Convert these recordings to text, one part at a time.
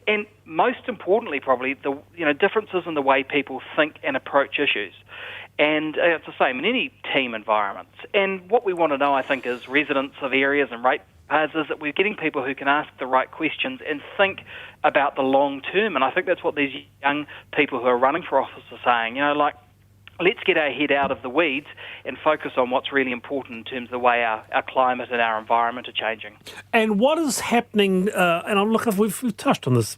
And most importantly, probably, differences in the way people think and approach issues. And it's the same in any team environments. And what we want to know, I think, as residents of areas and ratepayers is that we're getting people who can ask the right questions and think about the long term. And I think that's what these young people who are running for office are saying. Let's get our head out of the weeds and focus on what's really important in terms of the way our climate and our environment are changing. And what is happening, we've touched on this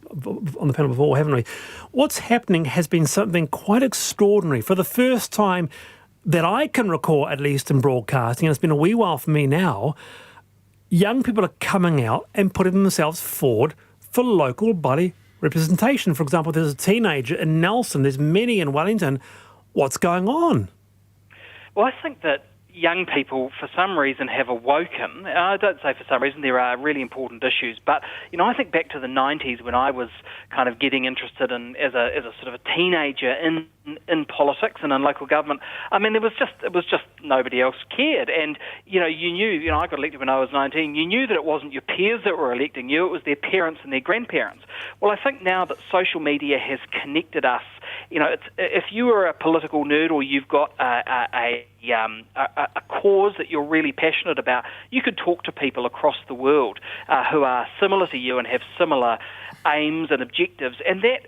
on the panel before, haven't we? What's happening has been something quite extraordinary. For the first time that I can recall, at least in broadcasting, and it's been a wee while for me now, young people are coming out and putting themselves forward for local body representation. For example, there's a teenager in Nelson, there's many in Wellington. What's going on? Well, I think that young people, for some reason, have awoken. I don't say for some reason, there are really important issues. But, I think back to the 90s when I was kind of getting interested in, as a sort of a teenager in politics and in local government. I mean, it was just nobody else cared. And, you knew, I got elected when I was 19, you knew that it wasn't your peers that were electing you, it was their parents and their grandparents. Well, I think now that social media has connected us, if you are a political nerd or you've got a cause that you're really passionate about, you could talk to people across the world who are similar to you and have similar aims and objectives. And that,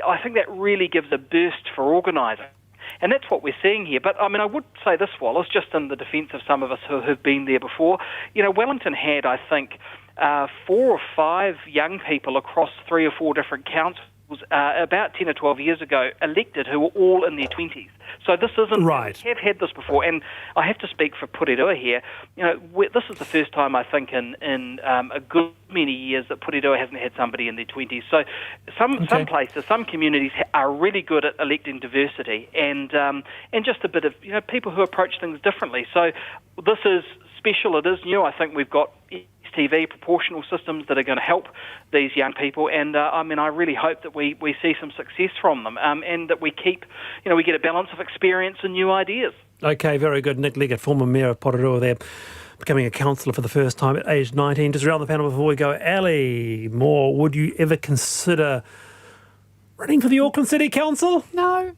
I think that really gives a burst for organising. And that's what we're seeing here. But, I would say this, Wallace, just in the defence of some of us who have been there before, Wellington had, I think, 4 or 5 young people across 3 or 4 different councils about 10 or 12 years ago elected who were all in their 20s. So this isn't... Right. We have had this before, and I have to speak for Porirua here. This is the first time, I think, in a good many years that Porirua hasn't had somebody in their 20s. So some places, some communities are really good at electing diversity and just a bit of, people who approach things differently. So this is special. It is new. I think we've got TV proportional systems that are going to help these young people, and I really hope that we see some success from them, and that we keep, we get a balance of experience and new ideas. Okay, very good. Nick Leggett, former Mayor of Porirua there, becoming a councillor for the first time at age 19. Just around the panel before we go, Ali Moore, would you ever consider running for the Auckland City Council? No.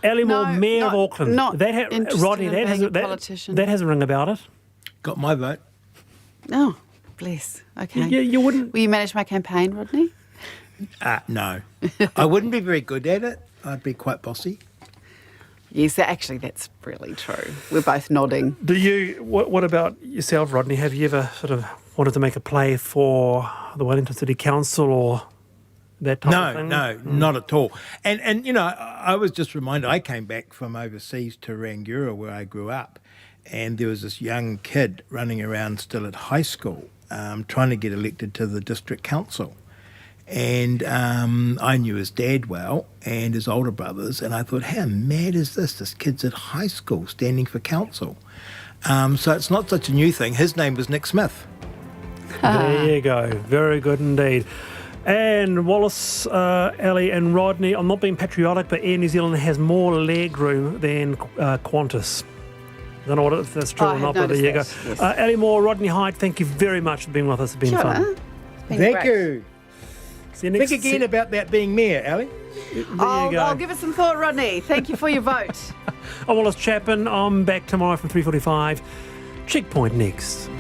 Ali Moore, Mayor of Auckland. Not Rodney, that has a ring about it. Got my vote. Oh, bless. Okay. You wouldn't... Will you manage my campaign, Rodney? No. I wouldn't be very good at it. I'd be quite bossy. Yes, actually, that's really true. We're both nodding. Do you... What about yourself, Rodney? Have you ever sort of wanted to make a play for the Wellington City Council or that type of thing? No, not at all. And I was just reminded, I came back from overseas to Rangiora, where I grew up, and there was this young kid running around still at high school trying to get elected to the district council. And I knew his dad well and his older brothers, and I thought, how mad is this? This kid's at high school standing for council. So it's not such a new thing. His name was Nick Smith. There you go. Very good indeed. And Wallace, Ali and Rodney, I'm not being patriotic, but Air New Zealand has more leg room than Qantas. I don't know if that's true or not, but there you go. Yes. Ali Moore, Rodney Hyde, thank you very much for being with us. It's been fun. Thank you. See you next Think again about that being mayor, Ali. There you go. I'll give it some thought, Rodney. Thank you for your vote. I'm Wallace Chapman. I'm back tomorrow from 3:45. Checkpoint next.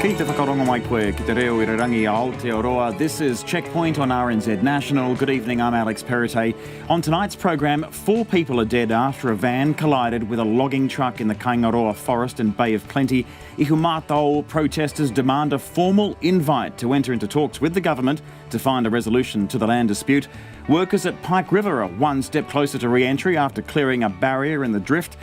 Ki te whakarongo mai koe ki te reo i rangi a Aotearoa. This is Checkpoint on RNZ National. Good evening, I'm Alex Perrottet. On tonight's program, 4 people are dead after a van collided with a logging truck in the Kaingaroa Forest and Bay of Plenty. Ihumātao protesters demand a formal invite to enter into talks with the government to find a resolution to the land dispute. Workers at Pike River are one step closer to re-entry after clearing a barrier in the drift.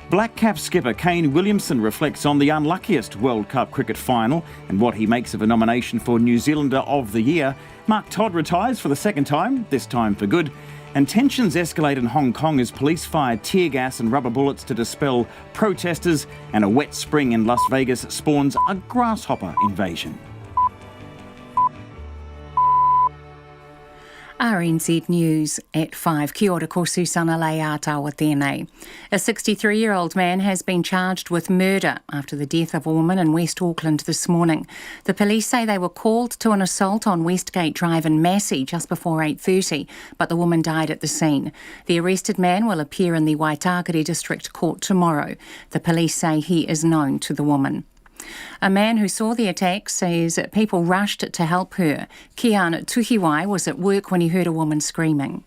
Black Cap skipper Kane Williamson reflects on the unluckiest World Cup cricket final and what he makes of a nomination for New Zealander of the Year. Mark Todd retires for the second time, this time for good. And tensions escalate in Hong Kong as police fire tear gas and rubber bullets to dispel protesters, and a wet spring in Las Vegas spawns a grasshopper invasion. RNZ News at 5. Kia ora, ko Susana Leiatawa tēnei. A 63-year-old man has been charged with murder after the death of a woman in West Auckland this morning. The police say they were called to an assault on Westgate Drive in Massey just before 8:30, but the woman died at the scene. The arrested man will appear in the Waitakere District Court tomorrow. The police say he is known to the woman. A man who saw the attack says people rushed to help her. Kian Tuhiwai was at work when he heard a woman screaming.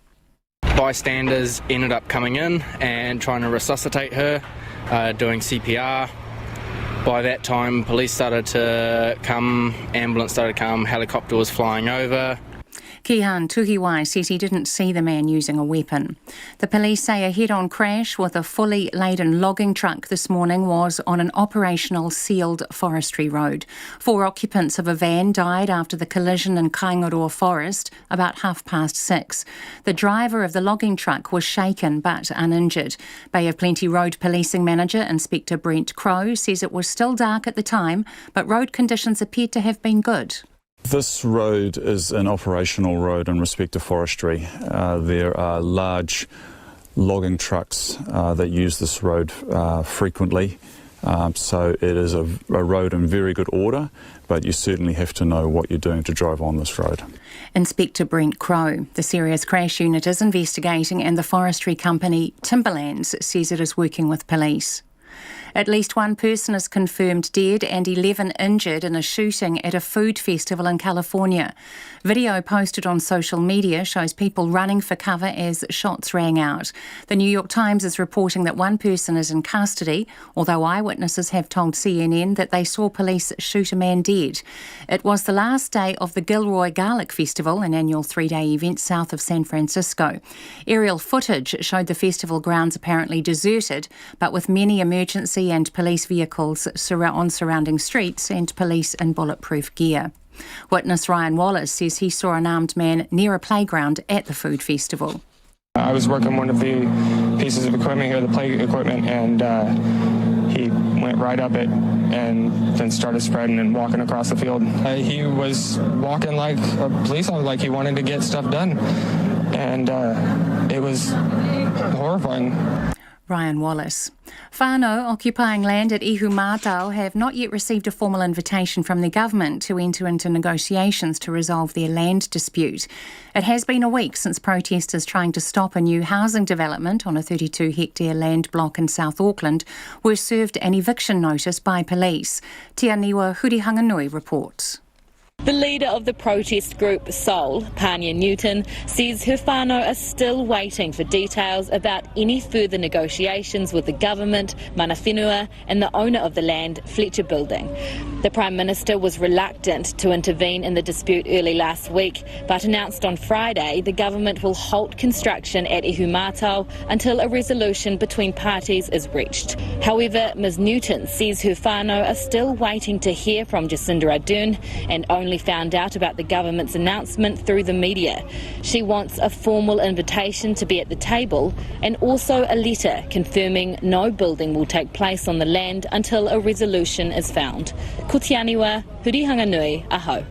Bystanders ended up coming in and trying to resuscitate her, doing CPR. By that time, police started to come, ambulance started to come, helicopter was flying over. Kihan Tuhiwai says he didn't see the man using a weapon. The police say a head-on crash with a fully laden logging truck this morning was on an operational sealed forestry road. 4 occupants of a van died after the collision in Kaingaroa Forest about 6:30. The driver of the logging truck was shaken but uninjured. Bay of Plenty Road Policing Manager Inspector Brent Crowe says it was still dark at the time, but road conditions appeared to have been good. This road is an operational road in respect to forestry. There are large logging trucks that use this road frequently, so it is a road in very good order, but you certainly have to know what you're doing to drive on this road. Inspector Brent Crowe. The serious crash unit is investigating, and the forestry company Timberlands says it is working with police. At least 1 person is confirmed dead and 11 injured in a shooting at a food festival in California. Video posted on social media shows people running for cover as shots rang out. The New York Times is reporting that 1 person is in custody, although eyewitnesses have told CNN that they saw police shoot a man dead. It was the last day of the Gilroy Garlic Festival, an annual 3-day event south of San Francisco. Aerial footage showed the festival grounds apparently deserted, but with many emergency and police vehicles on surrounding streets and police in bulletproof gear. Witness Ryan Wallace says he saw an armed man near a playground at the food festival. I was working one of the pieces of equipment here, the play equipment, and he went right up it and then started spreading and walking across the field. He was walking like a police officer, like he wanted to get stuff done, and it was horrifying. Ryan Wallace. Whānau occupying land at Ihumātao have not yet received a formal invitation from the government to enter into negotiations to resolve their land dispute. It has been a week since protesters trying to stop a new housing development on a 32-hectare land block in South Auckland were served an eviction notice by police. Tia Niwa Hurihanganui reports. The leader of the protest group Soul, Panya Newton, says her whānau are still waiting for details about any further negotiations with the government, mana whenua, and the owner of the land, Fletcher Building. The Prime Minister was reluctant to intervene in the dispute early last week, but announced on Friday the government will halt construction at Ihumātao until a resolution between parties is reached. However, Ms Newton says her whānau are still waiting to hear from Jacinda Ardern and only found out about the government's announcement through the media. She wants a formal invitation to be at the table and also a letter confirming no building will take place on the land until a resolution is found. Ko te aniwa, Hurihanganui, aho.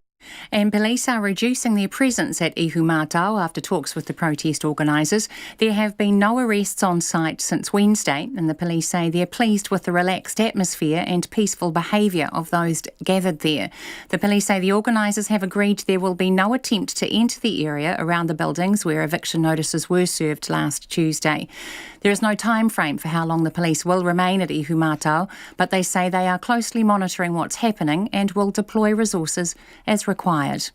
And police are reducing their presence at Ihumātao after talks with the protest organisers. There have been no arrests on site since Wednesday, and the police say they're pleased with the relaxed atmosphere and peaceful behaviour of those gathered there. The police say the organisers have agreed there will be no attempt to enter the area around the buildings where eviction notices were served last Tuesday. There is no time frame for how long the police will remain at Ihumātao, but they say they are closely monitoring what's happening and will deploy resources as required.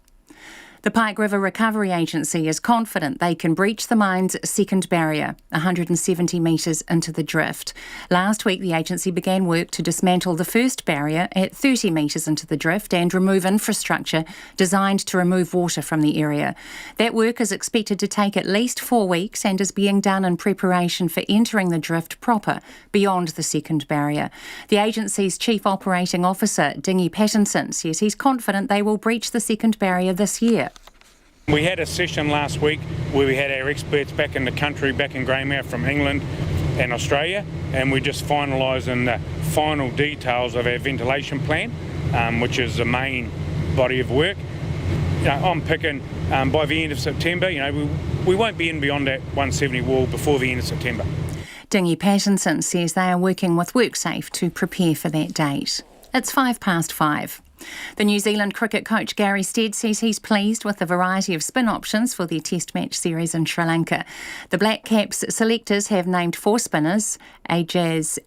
The Pike River Recovery Agency is confident they can breach the mine's second barrier, 170 metres into the drift. Last week, the agency began work to dismantle the first barrier at 30 metres into the drift and remove infrastructure designed to remove water from the area. That work is expected to take at least 4 weeks and is being done in preparation for entering the drift proper, beyond the second barrier. The agency's Chief Operating Officer, Dingy Pattinson, says he's confident they will breach the second barrier this year. We had a session last week where we had our experts back in the country, back in Greymouth from England and Australia, and we're just finalising the final details of our ventilation plan, which is the main body of work. I'm picking by the end of September. We won't be in beyond that 170 wall before the end of September. Dingy Pattinson says they are working with WorkSafe to prepare for that date. It's 5:05. The New Zealand cricket coach Gary Stead says he's pleased with the variety of spin options for their Test match series in Sri Lanka. The Black Caps selectors have named 4 spinners: Ajax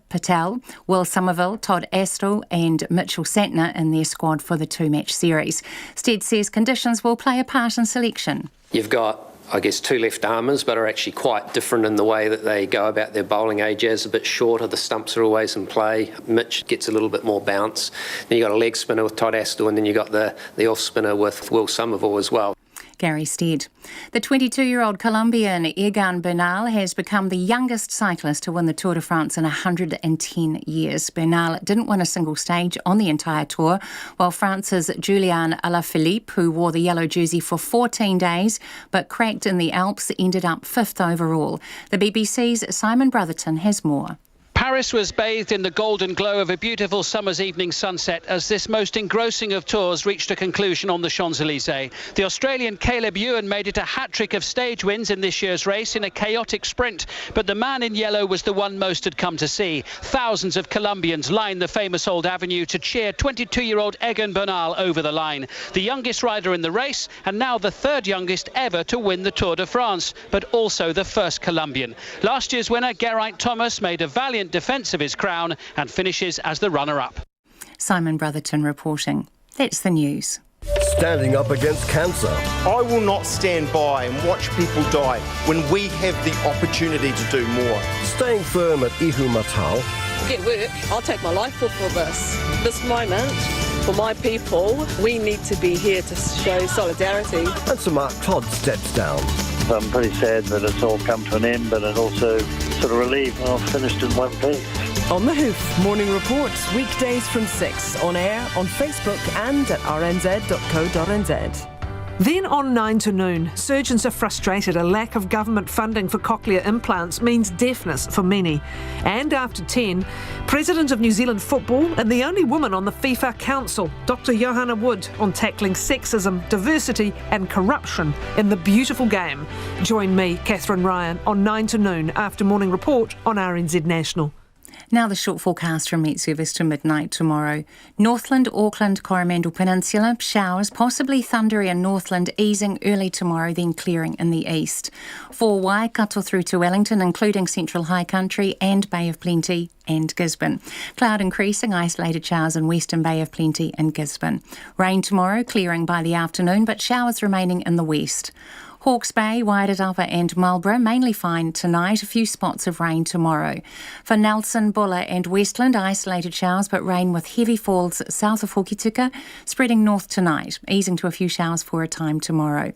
Patel, Will Somerville, Todd Astle and Mitchell Santner in their squad for the 2-match series. Stead says conditions will play a part in selection. You've got, I guess, 2 left-armers, but are actually quite different in the way that they go about their bowling. Ajaz a bit shorter, the stumps are always in play. Mitch gets a little bit more bounce. Then you've got a leg spinner with Todd Astle, and then you've got the off-spinner with Will Somerville as well. Gary Stead. The 22-year-old Colombian Egan Bernal has become the youngest cyclist to win the Tour de France in 110 years. Bernal didn't win a single stage on the entire tour, while France's Julian Alaphilippe, who wore the yellow jersey for 14 days but cracked in the Alps, ended up 5th overall. The BBC's Simon Brotherton has more. Paris was bathed in the golden glow of a beautiful summer's evening sunset as this most engrossing of tours reached a conclusion on the Champs-Élysées. The Australian Caleb Ewan made it a hat-trick of stage wins in this year's race in a chaotic sprint, but the man in yellow was the one most had come to see. Thousands of Colombians lined the famous old avenue to cheer 22-year-old Egan Bernal over the line. The youngest rider in the race and now the 3rd youngest ever to win the Tour de France, but also the first Colombian. Last year's winner, Geraint Thomas, made a valiant defence of his crown and finishes as the runner-up. Simon Brotherton reporting. That's the news. Standing up against cancer. I will not stand by and watch people die when we have the opportunity to do more. Staying firm at Ihumātao. Get work. I'll take my life off for this moment. For my people, we need to be here to show solidarity. And Sir Mark Todd steps down. I'm pretty sad that it's all come to an end, but it also sort of relieved when I've finished in one piece. On the Hoof, morning reports, weekdays from 6, on air, on Facebook and at rnz.co.nz. Then on 9 to noon, surgeons are frustrated a lack of government funding for cochlear implants means deafness for many. And after 10, President of New Zealand Football and the only woman on the FIFA Council, Dr. Johanna Wood, on tackling sexism, diversity and corruption in the beautiful game. Join me, Catherine Ryan, on 9 to noon after Morning Report on RNZ National. Now the short forecast from Met Service to midnight tomorrow. Northland, Auckland, Coromandel Peninsula, showers, possibly thundery in Northland, easing early tomorrow, then clearing in the east. For Waikato through to Wellington, including Central High Country and Bay of Plenty and Gisborne. Cloud increasing, isolated showers in Western Bay of Plenty and Gisborne. Rain tomorrow, clearing by the afternoon, but showers remaining in the west. Hawke's Bay, Wairarapa and Marlborough, mainly fine tonight, a few spots of rain tomorrow. For Nelson, Buller and Westland, isolated showers but rain with heavy falls south of Hokitika, spreading north tonight, easing to a few showers for a time tomorrow.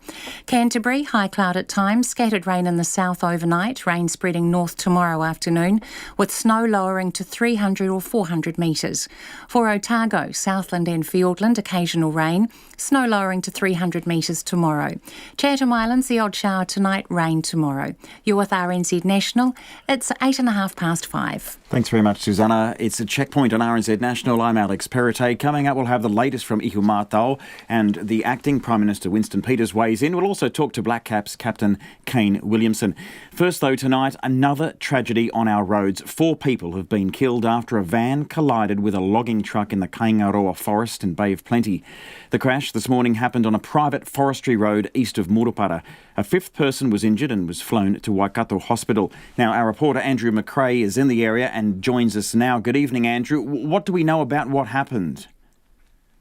Canterbury, high cloud at times, scattered rain in the south overnight, rain spreading north tomorrow afternoon, with snow lowering to 300 or 400 metres. For Otago, Southland and Fiordland, occasional rain, snow lowering to 300 metres tomorrow. Chatham Islands, the odd shower tonight, rain tomorrow. You're with RNZ National. It's 5:08. Thanks very much, Susanna. It's a checkpoint on RNZ National. I'm Alex Perrottet. Coming up, we'll have the latest from Ihumātao, and the acting Prime Minister Winston Peters weighs in. We'll also talk to Black Caps captain Kane Williamson. First, though, tonight, another tragedy on our roads. 4 people have been killed after a van collided with a logging truck in the Kaingaroa forest in Bay of Plenty. The crash this morning happened on a private forestry road east of Murupara. A 5th person was injured and was flown to Waikato Hospital. Now, our reporter Andrew McRae is in the area and joins us now. Good evening, Andrew. What do we know about what happened?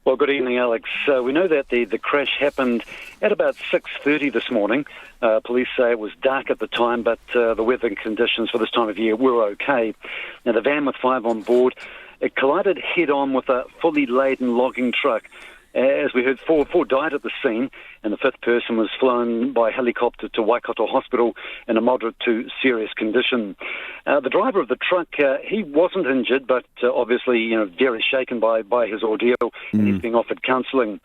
Well, good evening, Alex. We know that the crash happened at about 6:30 this morning. Police say it was dark at the time, but the weather conditions for this time of year were okay. Now, the van with 5 on board, it collided head-on with a fully laden logging truck. As we heard, 4 died at the scene, and the 5th person was flown by helicopter to Waikato Hospital in a moderate to serious condition. The driver of the truck, he wasn't injured, but obviously, very shaken by his ordeal, and he's being offered counselling.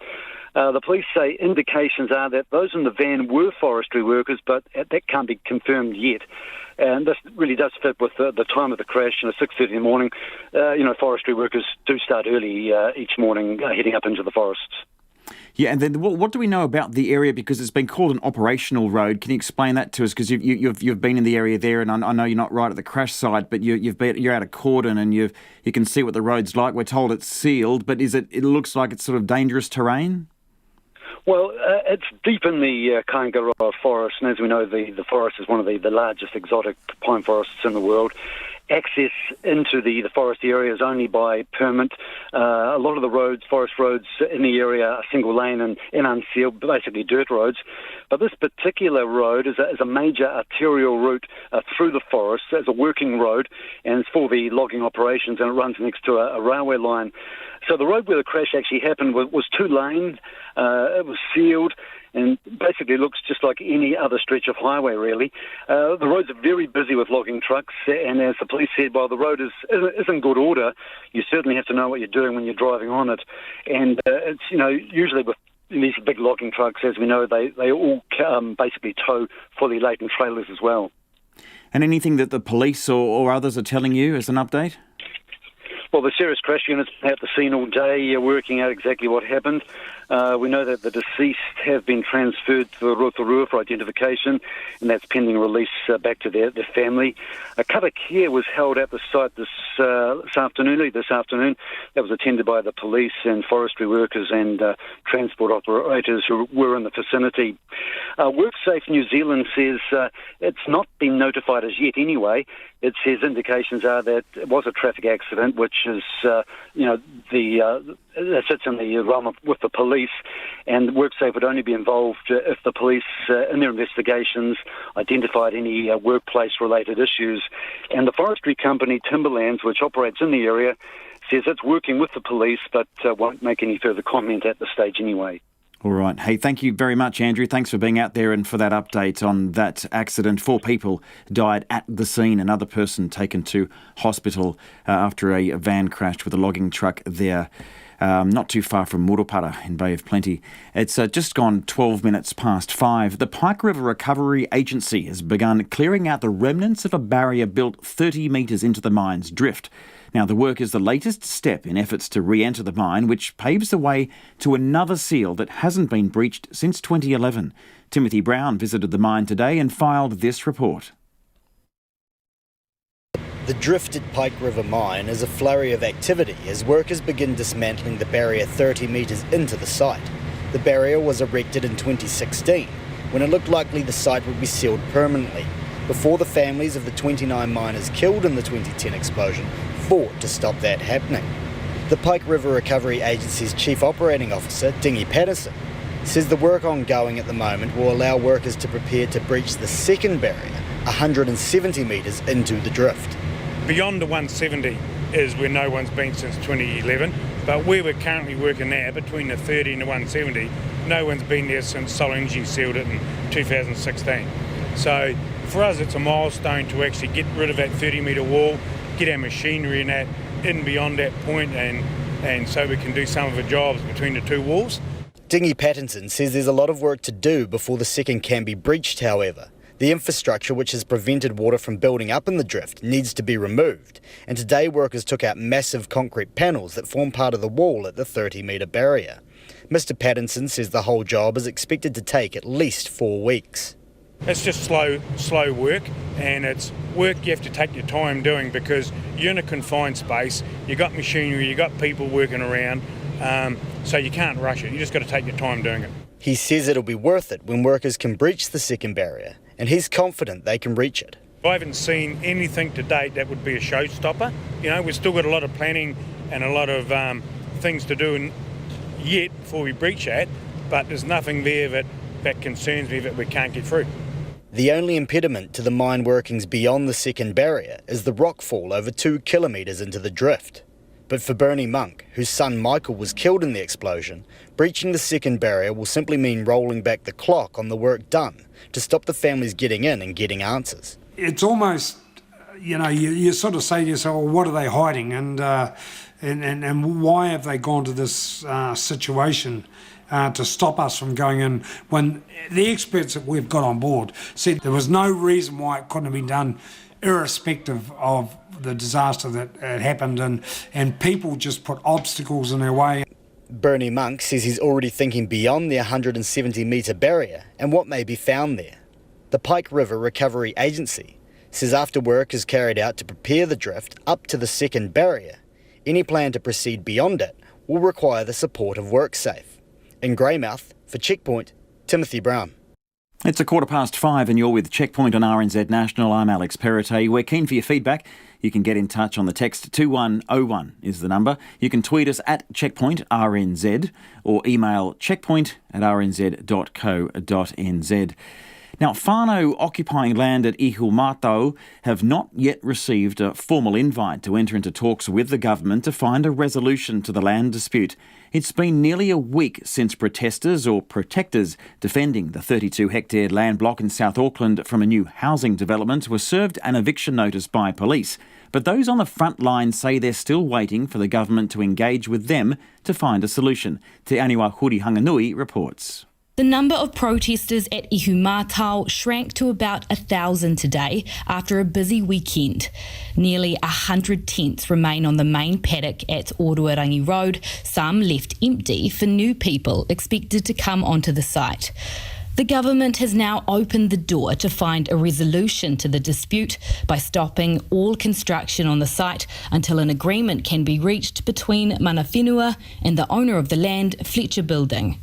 The police say indications are that those in the van were forestry workers, but that can't be confirmed yet. And this really does fit with the time of the crash, 6:30 in the morning. Forestry workers do start early each morning, heading up into the forests. Yeah, and then what do we know about the area? Because it's been called an operational road. Can you explain that to us? Because you've been in the area there, and I know you're not right at the crash site, but you're out of Cordon, and you can see what the road's like. We're told it's sealed, but it looks like it's sort of dangerous terrain? Well, it's deep in the Kaingaroa forest, and as we know, the forest is one of the largest exotic pine forests in the world. Access into the forest area is only by permit. A lot of the forest roads in the area are single lane and unsealed, basically dirt roads. But this particular road is a major arterial route through the forest as a working road, and it's for the logging operations, and it runs next to a railway line. So the road where the crash actually happened was 2 lane. It was sealed, and basically looks just like any other stretch of highway, really. The roads are very busy with logging trucks, and as the police said, while the road is in good order, you certainly have to know what you're doing when you're driving on it. And it's, usually with these big logging trucks, as we know, they all basically tow fully laden trailers as well. And anything that the police or others are telling you as an update? Well, the serious crash unit's been at the scene all day, working out exactly what happened. We know that the deceased have been transferred to Rotorua for identification, and that's pending release back to their family. A cover care was held at the site this afternoon. That was attended by the police and forestry workers and transport operators who were in the vicinity. WorkSafe New Zealand says it's not been notified as yet anyway. It says indications are that it was a traffic accident, which is, that sits in the realm with the police, and WorkSafe would only be involved if the police, in their investigations, identified any workplace-related issues. And the forestry company Timberlands, which operates in the area, says it's working with the police, but won't make any further comment at this stage anyway. All right. Hey, thank you very much, Andrew. Thanks for being out there and for that update on that accident. 4 people died at the scene. Another person taken to hospital after a van crashed with a logging truck there, not too far from Murupara in Bay of Plenty. It's just gone 12 minutes past 5. The Pike River Recovery Agency has begun clearing out the remnants of a barrier built 30 metres into the mine's drift. Now, the work is the latest step in efforts to re-enter the mine, which paves the way to another seal that hasn't been breached since 2011. Timothy Brown visited the mine today and filed this report. The drift at Pike River Mine is a flurry of activity as workers begin dismantling the barrier 30 metres into the site. The barrier was erected in 2016, when it looked likely the site would be sealed permanently, before the families of the 29 miners killed in the 2010 explosion fought to stop that happening. The Pike River Recovery Agency's Chief Operating Officer, Dingy Patterson, says the work ongoing at the moment will allow workers to prepare to breach the second barrier, 170 metres into the drift. Beyond the 170 is where no one's been since 2011, but where we're currently working now, between the 30 and the 170, no one's been there since Solar Energy sealed it in 2016. So for us it's a milestone to actually get rid of that 30 metre wall, get our machinery and that in beyond that point, and so we can do some of the jobs between the 2 walls. Dingy Patterson says there's a lot of work to do before the second can be breached, however. The infrastructure which has prevented water from building up in the drift needs to be removed, and today workers took out massive concrete panels that form part of the wall at the 30 metre barrier. Mr Patterson says the whole job is expected to take at least 4 weeks. It's just slow work, and it's work you have to take your time doing because you're in a confined space, you've got machinery, you've got people working around, so you can't rush it. You just got to take your time doing it. He says it'll be worth it when workers can breach the second barrier, and he's confident they can reach it. I haven't seen anything to date that would be a showstopper. We've still got a lot of planning and a lot of things to do yet before we breach that, but there's nothing there that concerns me that we can't get through. The only impediment to the mine workings beyond the second barrier is the rockfall over 2 kilometres into the drift. But for Bernie Monk, whose son Michael was killed in the explosion, breaching the second barrier will simply mean rolling back the clock on the work done to stop the families getting in and getting answers. It's almost, you sort of say to yourself, well, what are they hiding, and why have they gone to this situation to stop us from going in, when the experts that we've got on board said there was no reason why it couldn't have been done irrespective of the disaster that had happened, and people just put obstacles in their way. Bernie Monk says he's already thinking beyond the 170-metre barrier and what may be found there. The Pike River Recovery Agency says after work is carried out to prepare the drift up to the second barrier, any plan to proceed beyond it will require the support of WorkSafe. In Greymouth, for Checkpoint, Timothy Brown. It's 5:15 and you're with Checkpoint on RNZ National. I'm Alex Perrottet. We're keen for your feedback. You can get in touch on the text 2101 is the number. You can tweet us at Checkpoint RNZ or email checkpoint@rnz.co.nz. Now, whānau occupying land at Ihumātao have not yet received a formal invite to enter into talks with the government to find a resolution to the land dispute. It's been nearly a week since protesters or protectors defending the 32-hectare land block in South Auckland from a new housing development were served an eviction notice by police. But those on the front line say they're still waiting for the government to engage with them to find a solution. Te Aniwa Huri-Hanganui reports. The number of protesters at Ihumātao shrank to about 1,000 today after a busy weekend. Nearly 100 tents remain on the main paddock at Oruarangi Road, some left empty for new people expected to come onto the site. The government has now opened the door to find a resolution to the dispute by stopping all construction on the site until an agreement can be reached between mana whenua and the owner of the land, Fletcher Building.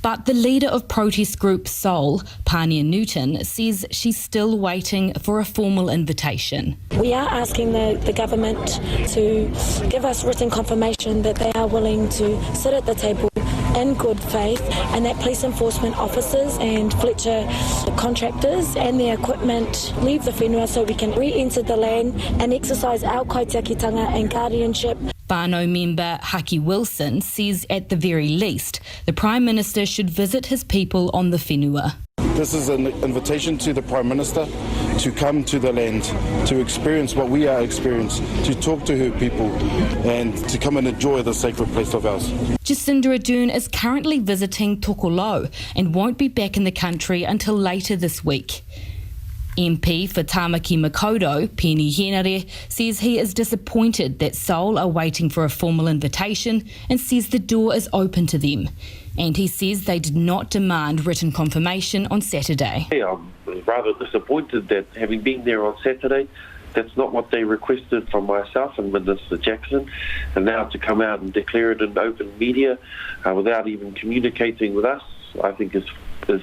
But the leader of protest group Soul, Panya Newton, says she's still waiting for a formal invitation. We are asking the government to give us written confirmation that they are willing to sit at the table in good faith and that police enforcement officers and Fletcher contractors and their equipment leave the whenua so we can re-enter the land and exercise our kaitiakitanga and guardianship. Whānau member Haki Wilson says at the very least the Prime Minister should visit his people on the whenua. This is an invitation to the Prime Minister to come to the land, to experience what we are experiencing, to talk to her people and to come and enjoy the sacred place of ours. Jacinda Ardern is currently visiting Tokolou and won't be back in the country until later this week. MP for Tāmaki Makaurau, Penny Henare, says he is disappointed that Soul are waiting for a formal invitation and says the door is open to them. And he says they did not demand written confirmation on Saturday. I'm rather disappointed that having been there on Saturday, that's not what they requested from myself and Minister Jackson, and now to come out and declare it in open media without even communicating with us, I think is a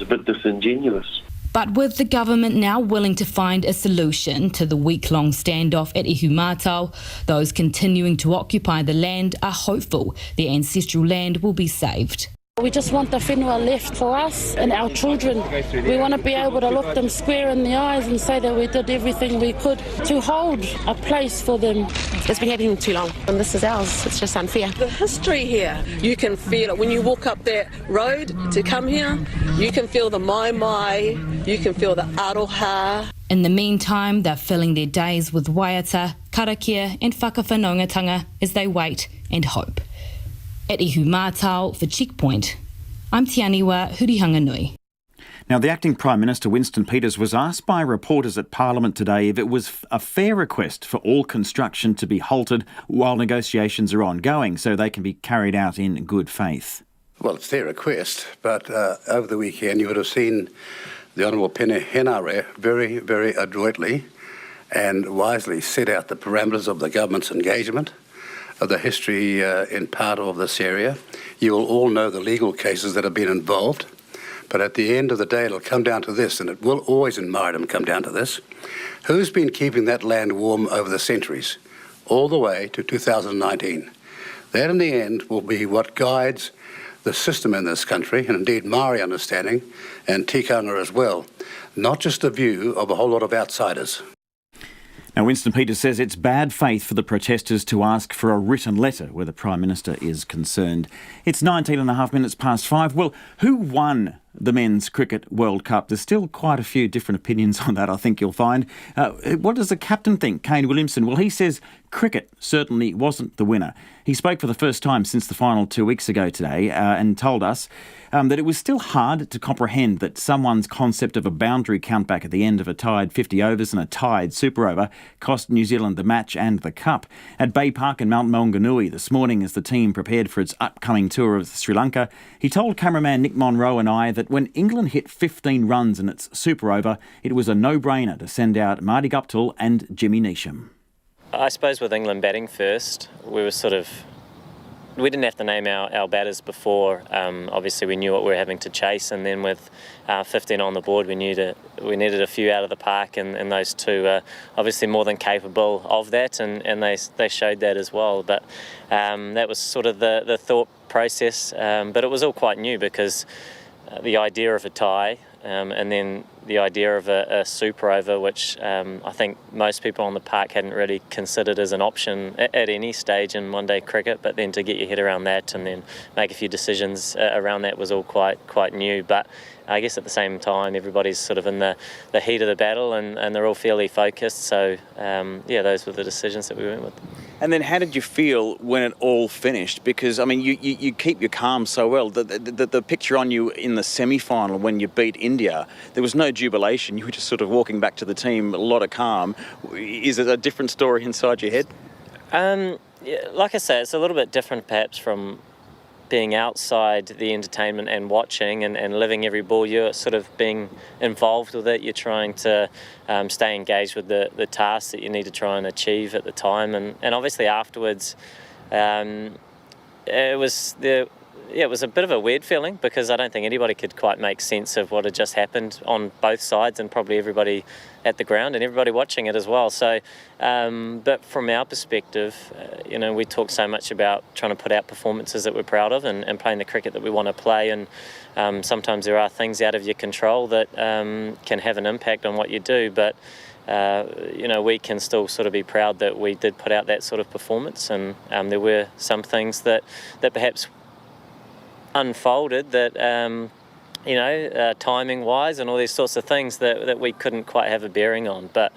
bit disingenuous. But with the government now willing to find a solution to the week-long standoff at Ihumātao, those continuing to occupy the land are hopeful their ancestral land will be saved. We just want the whenua left for us and our children. We want to be able to look them square in the eyes and say that we did everything we could to hold a place for them. It's been happening too long and this is ours. It's just unfair. The history here, you can feel it. When you walk up that road to come here, you can feel the mai, you can feel the aroha. In the meantime, they're filling their days with waiata, karakia and whakawhanaungatanga as they wait and hope. At Ihumātao for Checkpoint, I'm Te Aniwa Huri-Hanganui. Now, the acting Prime Minister Winston Peters was asked by reporters at Parliament today if it was a fair request for all construction to be halted while negotiations are ongoing so they can be carried out in good faith. Well, it's their request, but over the weekend you would have seen the Honourable Pene Henare very, very adroitly and wisely set out the parameters of the government's engagement, of the history in part of this area. You will all know the legal cases that have been involved, but at the end of the day it'll come down to this, and it will always in Maridom come down to this. Who's been keeping that land warm over the centuries, all the way to 2019? That in the end will be what guides the system in this country, and indeed Maori understanding, and tikanga as well, not just a view of a whole lot of outsiders. Now, Winston Peters says it's bad faith for the protesters to ask for a written letter where the Prime Minister is concerned. It's 19.5 minutes past 5. Well, who won The Men's Cricket World Cup. There's still quite a few different opinions on that, I think you'll find. What does the captain think, Kane Williamson? Well, he says cricket certainly wasn't the winner. He spoke for the first time since the final 2 weeks ago today and told us that it was still hard to comprehend that someone's concept of a boundary countback at the end of a tied 50 overs and a tied super over cost New Zealand the match and the cup. At Bay Park in Mount Maunganui this morning as the team prepared for its upcoming tour of Sri Lanka, he told cameraman Nick Monroe and I that when England hit 15 runs in its super over, it was a no-brainer to send out Marty Guptill and Jimmy Neesham. I suppose with England batting first, we didn't have to name our batters before. Obviously, we knew what we were having to chase, and then with 15 on the board, we needed a few out of the park, and those two are obviously more than capable of that, and they showed that as well. But that was sort of the thought process, but it was all quite new because the idea of a tie and then the idea of a super over, which I think most people on the park hadn't really considered as an option at any stage in one-day cricket, but then to get your head around that and then make a few decisions around that was all quite new. But I guess at the same time, everybody's sort of in the heat of the battle and they're all fairly focused. So, those were the decisions that we went with. And then how did you feel when it all finished? Because, I mean, you keep your calm so well. The picture on you in the semi-final when you beat India, there was no jubilation. You were just sort of walking back to the team, a lot of calm. Is it a different story inside your head? Like I say, it's a little bit different perhaps from being outside the entertainment and watching and living every ball. You're sort of being involved with it. You're trying to stay engaged with the tasks that you need to try and achieve at the time. And obviously afterwards, it was a bit of a weird feeling because I don't think anybody could quite make sense of what had just happened on both sides and probably everybody at the ground and everybody watching it as well. So, but from our perspective, we talk so much about trying to put out performances that we're proud of and playing the cricket that we want to play. And sometimes there are things out of your control that can have an impact on what you do. But, we can still sort of be proud that we did put out that sort of performance. And there were some things that perhaps unfolded that timing wise and all these sorts of things that we couldn't quite have a bearing on. But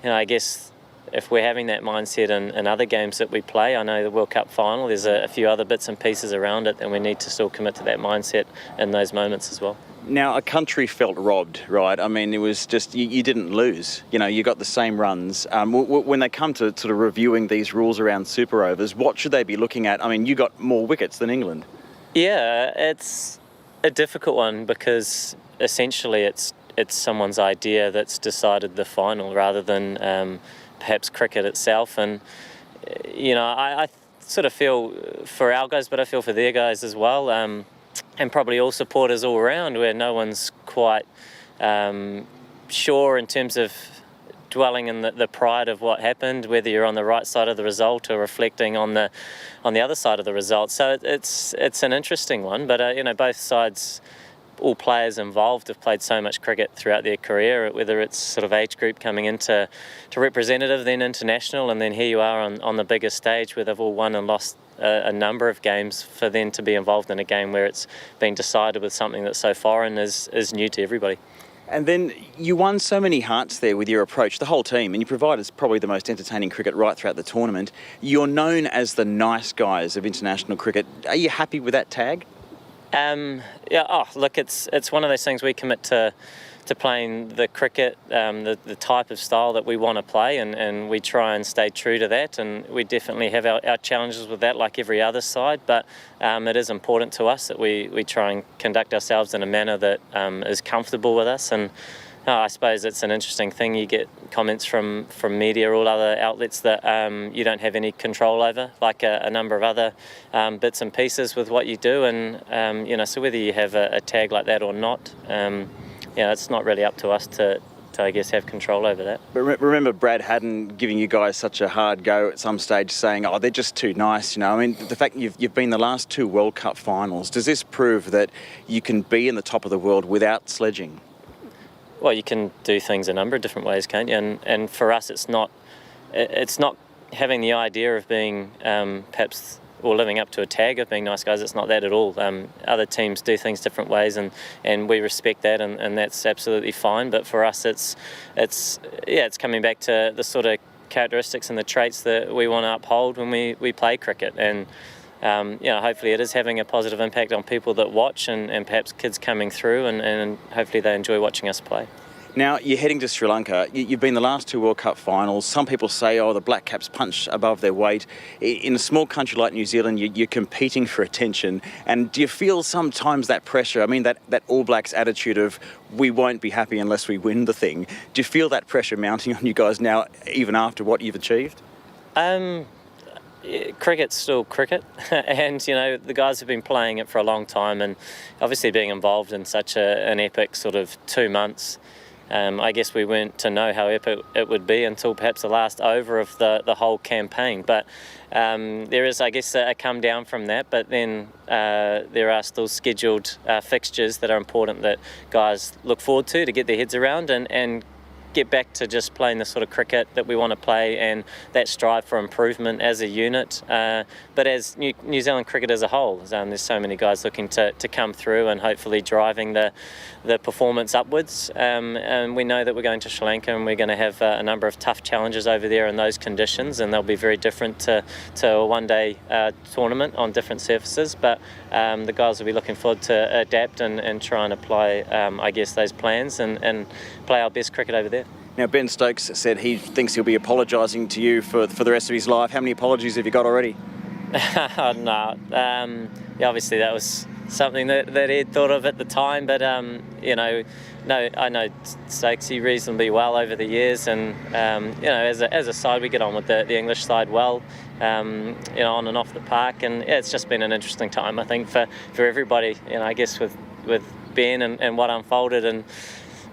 I guess if we're having that mindset in other games that we play, I know the World Cup final, there's a few other bits and pieces around it, and we need to still commit to that mindset in those moments as well. Now, a country felt robbed, right? I mean, it was just, you didn't lose. You got the same runs. When they come to sort of reviewing these rules around super overs, what should they be looking at? I mean, you got more wickets than England. Yeah, it's a difficult one because essentially it's someone's idea that's decided the final rather than perhaps cricket itself. And, I sort of feel for our guys, but I feel for their guys as well. And probably all supporters all around where no one's quite sure in terms of dwelling in the pride of what happened, whether you're on the right side of the result or reflecting on the other side of the result. So it's an interesting one, but both sides, all players involved have played so much cricket throughout their career, whether it's sort of age group coming into representative, then international, and then here you are on the biggest stage where they've all won and lost a number of games. For them to be involved in a game where it's been decided with something that's so foreign is new to everybody. And then you won so many hearts there with your approach, the whole team, and you provided probably the most entertaining cricket right throughout the tournament. You're known as the nice guys of international cricket. Are you happy with that tag? It's one of those things we commit to playing the cricket, the type of style that we want to play, and we try and stay true to that. And we definitely have our challenges with that, like every other side, but it is important to us that we try and conduct ourselves in a manner that is comfortable with us. And I suppose it's an interesting thing. You get comments from media or all other outlets that you don't have any control over, like a number of other bits and pieces with what you do. And, so whether you have a tag like that or not, it's not really up to us to I guess, have control over that. But remember Brad Haddon giving you guys such a hard go at some stage, saying, they're just too nice, I mean, the fact you've been the last two World Cup finals, does this prove that you can be in the top of the world without sledging? Well, you can do things a number of different ways, can't you? And for us, it's not having the idea of being perhaps or living up to a tag of being nice guys. It's not that at all. Other teams do things different ways, and we respect that, and that's absolutely fine. But for us, it's coming back to the sort of characteristics and the traits that we want to uphold when we play cricket, and hopefully it is having a positive impact on people that watch, and perhaps kids coming through, and hopefully they enjoy watching us play. Now, you're heading to Sri Lanka. You've been the last two World Cup finals. Some people say, the Black Caps punch above their weight. In a small country like New Zealand, you're competing for attention. And do you feel sometimes that pressure? I mean, that All Blacks attitude of, we won't be happy unless we win the thing. Do you feel that pressure mounting on you guys now, even after what you've achieved? Cricket's still cricket, and the guys have been playing it for a long time, and obviously being involved in such an epic sort of 2 months. I guess we weren't to know how epic it would be until perhaps the last over of the whole campaign. But there is, I guess, a come down from that. But then there are still scheduled fixtures that are important that guys look forward to get their heads around and get back to just playing the sort of cricket that we want to play, and that strive for improvement as a unit. But as New Zealand cricket as a whole, there's so many guys looking to come through and hopefully driving the performance upwards. And we know that we're going to Sri Lanka, and we're going to have a number of tough challenges over there in those conditions, and they'll be very different to a one-day tournament on different surfaces. But the guys will be looking forward to adapt and try and apply, I guess, those plans and play our best cricket over there. Now, Ben Stokes said he thinks he'll be apologising to you for the rest of his life. How many apologies have you got already? No. Obviously that was something that he'd thought of at the time, but no, I know Stokesy reasonably well over the years, and as a side we get on with the English side well, on and off the park, and it's just been an interesting time, I think, for everybody. I guess with Ben and what unfolded, and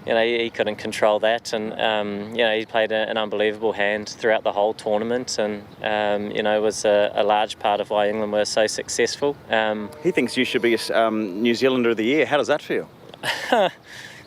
he couldn't control that, and he played an unbelievable hand throughout the whole tournament, and was a large part of why England were so successful. He thinks you should be New Zealander of the Year. How does that feel?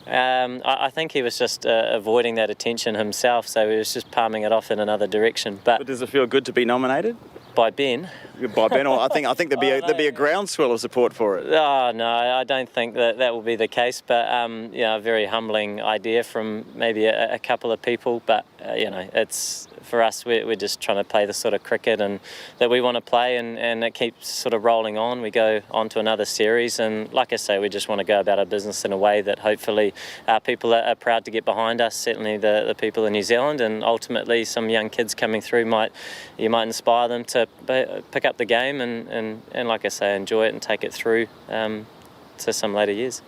I think he was just avoiding that attention himself, so he was just palming it off in another direction. But does it feel good to be nominated? By Ben? By Ben, or I think there'd be a groundswell of support for it. Oh no, I don't think that will be the case. But a very humbling idea from maybe a couple of people. But it's for us. We're just trying to play the sort of cricket and that we want to play, and it keeps sort of rolling on. We go on to another series, and like I say, we just want to go about our business in a way that hopefully people are proud to get behind us. Certainly the people in New Zealand, and ultimately some young kids coming through might inspire them to pick up the game and like I say, enjoy it and take it through to some later years.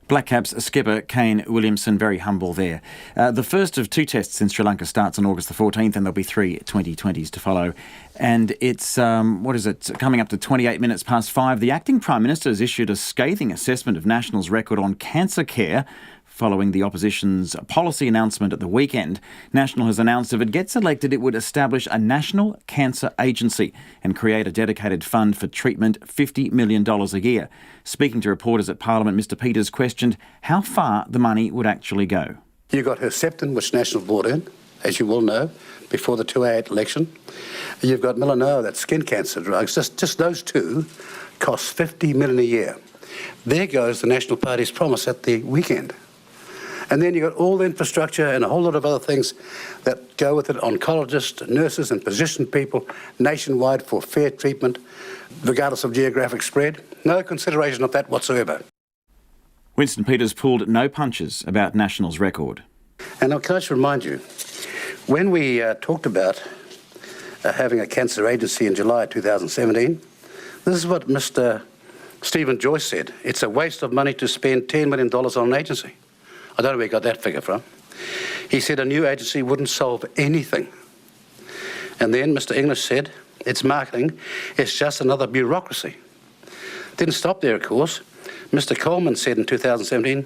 Black Caps skipper Kane Williamson, very humble there. The first of two tests in Sri Lanka starts on August the 14th, and there'll be 3 2020s to follow. And it's, coming up to 28 minutes past 5. The acting Prime Minister has issued a scathing assessment of National's record on cancer care following the opposition's policy announcement at the weekend. National has announced if it gets elected, it would establish a National Cancer Agency and create a dedicated fund for treatment, $50 million a year. Speaking to reporters at Parliament, Mr Peters questioned how far the money would actually go. You got Herceptin, which National brought in, as you will know, before the 2008 election. You've got melanoma, that's skin cancer drugs. Just those two cost $50 million a year. There goes the National Party's promise at the weekend. And then you've got all the infrastructure and a whole lot of other things that go with it, oncologists, nurses and physician people nationwide for fair treatment, regardless of geographic spread. No consideration of that whatsoever. Winston Peters pulled no punches about National's record. And can I just remind you, when we talked about having a cancer agency in July 2017, this is what Mr. Stephen Joyce said. It's a waste of money to spend $10 million on an agency. I don't know where he got that figure from. He said a new agency wouldn't solve anything. And then Mr. English said, it's marketing, it's just another bureaucracy. Didn't stop there, of course. Mr. Coleman said in 2017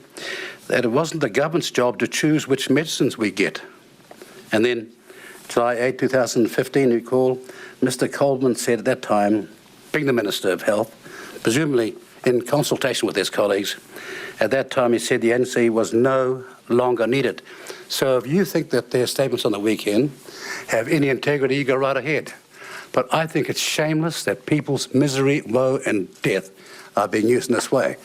that it wasn't the government's job to choose which medicines we get. And then July 8, 2015, you recall, Mr. Coleman said at that time, being the Minister of Health, presumably in consultation with his colleagues, at that time he said the agency was no longer needed. So if you think that their statements on the weekend have any integrity, you go right ahead. But I think it's shameless that people's misery, woe and death are being used in this way.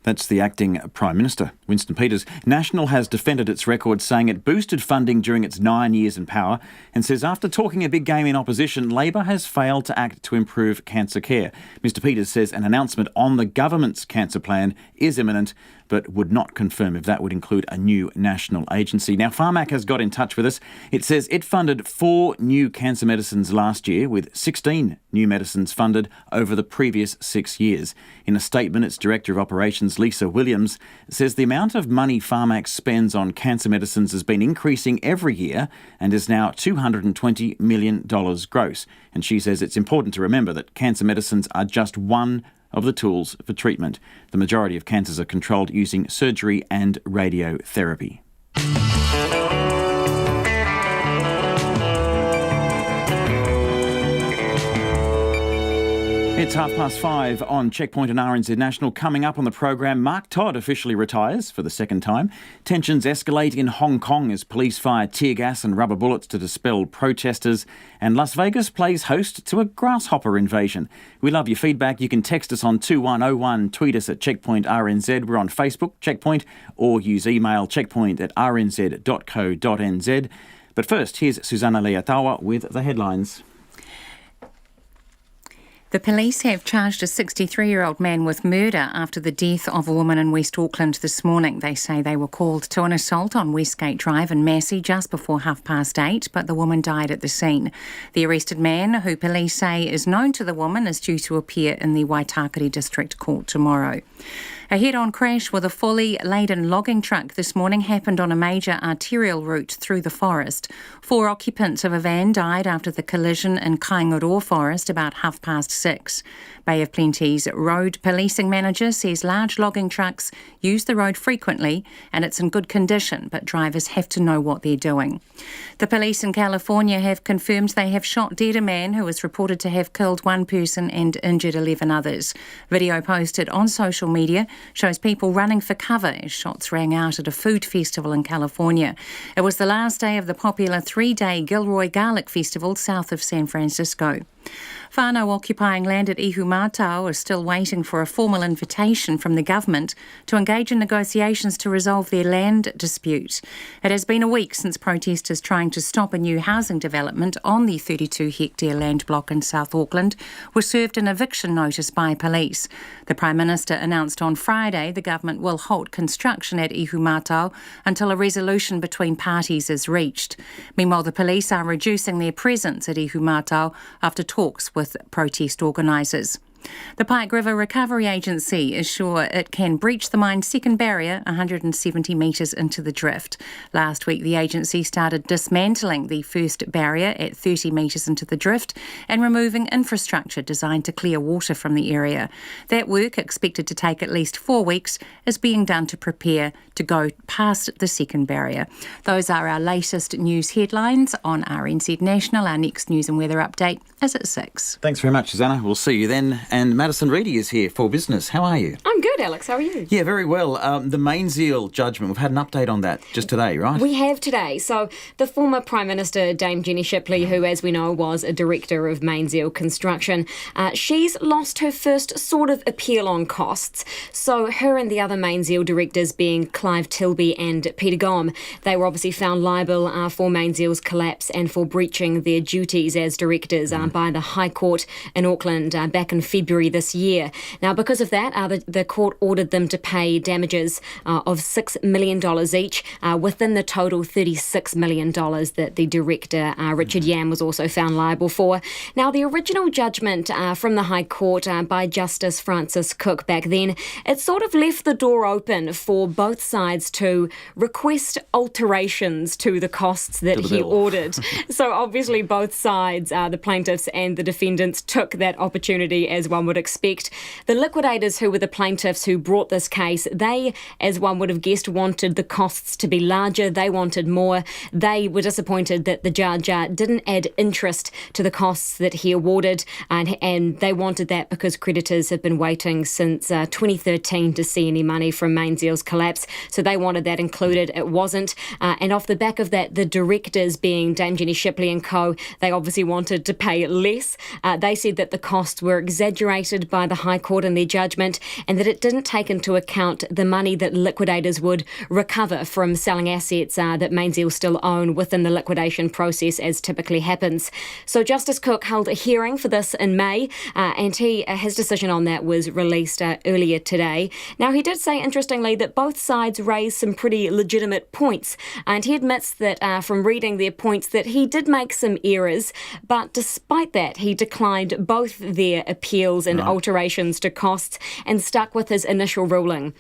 That's the acting Prime Minister, Winston Peters. National has defended its record, saying it boosted funding during its 9 years in power, and says after talking a big game in opposition, Labor has failed to act to improve cancer care. Mr Peters says an announcement on the government's cancer plan is imminent, but would not confirm if that would include a new national agency. Now, Pharmac has got in touch with us. It says it funded 4 new cancer medicines last year, with 16 new medicines funded over the previous 6 years. In a statement, its Director of Operations, Lisa Williams, says the amount of money Pharmac spends on cancer medicines has been increasing every year and is now $220 million gross. And she says it's important to remember that cancer medicines are just one of the tools for treatment. The majority of cancers are controlled using surgery and radiotherapy. It's 5:30 on Checkpoint and RNZ National. Coming up on the program, Mark Todd officially retires for the second time. Tensions escalate in Hong Kong as police fire tear gas and rubber bullets to dispel protesters. And Las Vegas plays host to a grasshopper invasion. We love your feedback. You can text us on 2101, tweet us at Checkpoint RNZ. We're on Facebook, Checkpoint, or use email checkpoint@rnz.co.nz. But first, here's Susanna Leatawa with the headlines. The police have charged a 63-year-old man with murder after the death of a woman in West Auckland this morning. They say they were called to an assault on Westgate Drive in Massey just before 8:30, but the woman died at the scene. The arrested man, who police say is known to the woman, is due to appear in the Waitakere District Court tomorrow. A head-on crash with a fully laden logging truck this morning happened on a major arterial route through the forest. 4 occupants of a van died after the collision in Kaingaroa Forest about 6:30. Bay of Plenty's road policing manager says large logging trucks use the road frequently and it's in good condition, but drivers have to know what they're doing. The police in California have confirmed they have shot dead a man who is reported to have killed 1 person and injured 11 others. Video posted on social media shows people running for cover as shots rang out at a food festival in California. It was the last day of the popular 3-day Gilroy Garlic Festival south of San Francisco. Whānau occupying land at Ihumātao are still waiting for a formal invitation from the government to engage in negotiations to resolve their land dispute. It has been a week since protesters trying to stop a new housing development on the 32-hectare land block in South Auckland were served an eviction notice by police. The Prime Minister announced on Friday the government will halt construction at Ihumātao until a resolution between parties is reached. Meanwhile, the police are reducing their presence at Ihumātao after talks with protest organisers. The Pike River Recovery Agency is sure it can breach the mine's second barrier 170 metres into the drift. Last week, the agency started dismantling the first barrier at 30 metres into the drift and removing infrastructure designed to clear water from the area. That work, expected to take at least 4 weeks, is being done to prepare to go past the second barrier. Those are our latest news headlines on RNZ National. Our next news and weather update is at 6. Thanks very much, Susanna. We'll see you then. And Madison Reedy is here for business. How are you? I'm good, Alex. How are you? Yeah, very well. The Mainzeal judgment, we've had an update on that just today, right? We have today. So the former Prime Minister, Dame Jenny Shipley, who, as we know, was a director of Mainzeal Construction, she's lost her first sort of appeal on costs. So her and the other Mainzeal directors, being Clive Tilby and Peter Gom, they were obviously found liable for Mainzeal's collapse and for breaching their duties as directors by the High Court in Auckland back in February this year. Now, because of that, the court ordered them to pay damages of $6 million each within the total $36 million that the director, Richard Yam, was also found liable for. Now, the original judgment from the High Court by Justice Francis Cook back then, it sort of left the door open for both sides to request alterations to the costs that he ordered. So obviously both sides, the plaintiffs and the defendants, took that opportunity as well one would expect. The liquidators, who were the plaintiffs who brought this case, they, as one would have guessed, wanted the costs to be larger. They wanted more. They were disappointed that the judge didn't add interest to the costs that he awarded, and they wanted that because creditors have been waiting since 2013 to see any money from Mainzeal's collapse. So they wanted that included. It wasn't. And off the back of that, the directors, being Dame Jenny Shipley and co, they obviously wanted to pay less. They said that the costs were exaggerated by the High Court in their judgment, and that it didn't take into account the money that liquidators would recover from selling assets that Mainzeal still own within the liquidation process, as typically happens. So Justice Cook held a hearing for this in May, and his decision on that was released earlier today. Now, he did say, interestingly, that both sides raised some pretty legitimate points, and he admits that from reading their points that he did make some errors, but despite that, he declined both their appeals and alterations to costs and stuck with his initial ruling.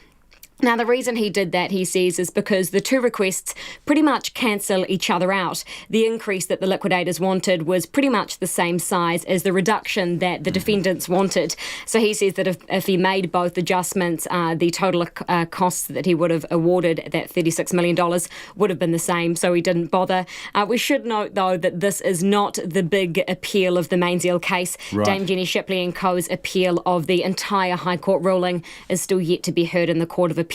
Now, the reason he did that, he says, is because the two requests pretty much cancel each other out. The increase that the liquidators wanted was pretty much the same size as the reduction that the defendants wanted. So he says that if he made both adjustments, the total costs that he would have awarded, that $36 million, would have been the same, so he didn't bother. We should note, though, that this is not the big appeal of the Mainzeal case. Right. Dame Jenny Shipley and co.'s appeal of the entire High Court ruling is still yet to be heard in the Court of Appeal.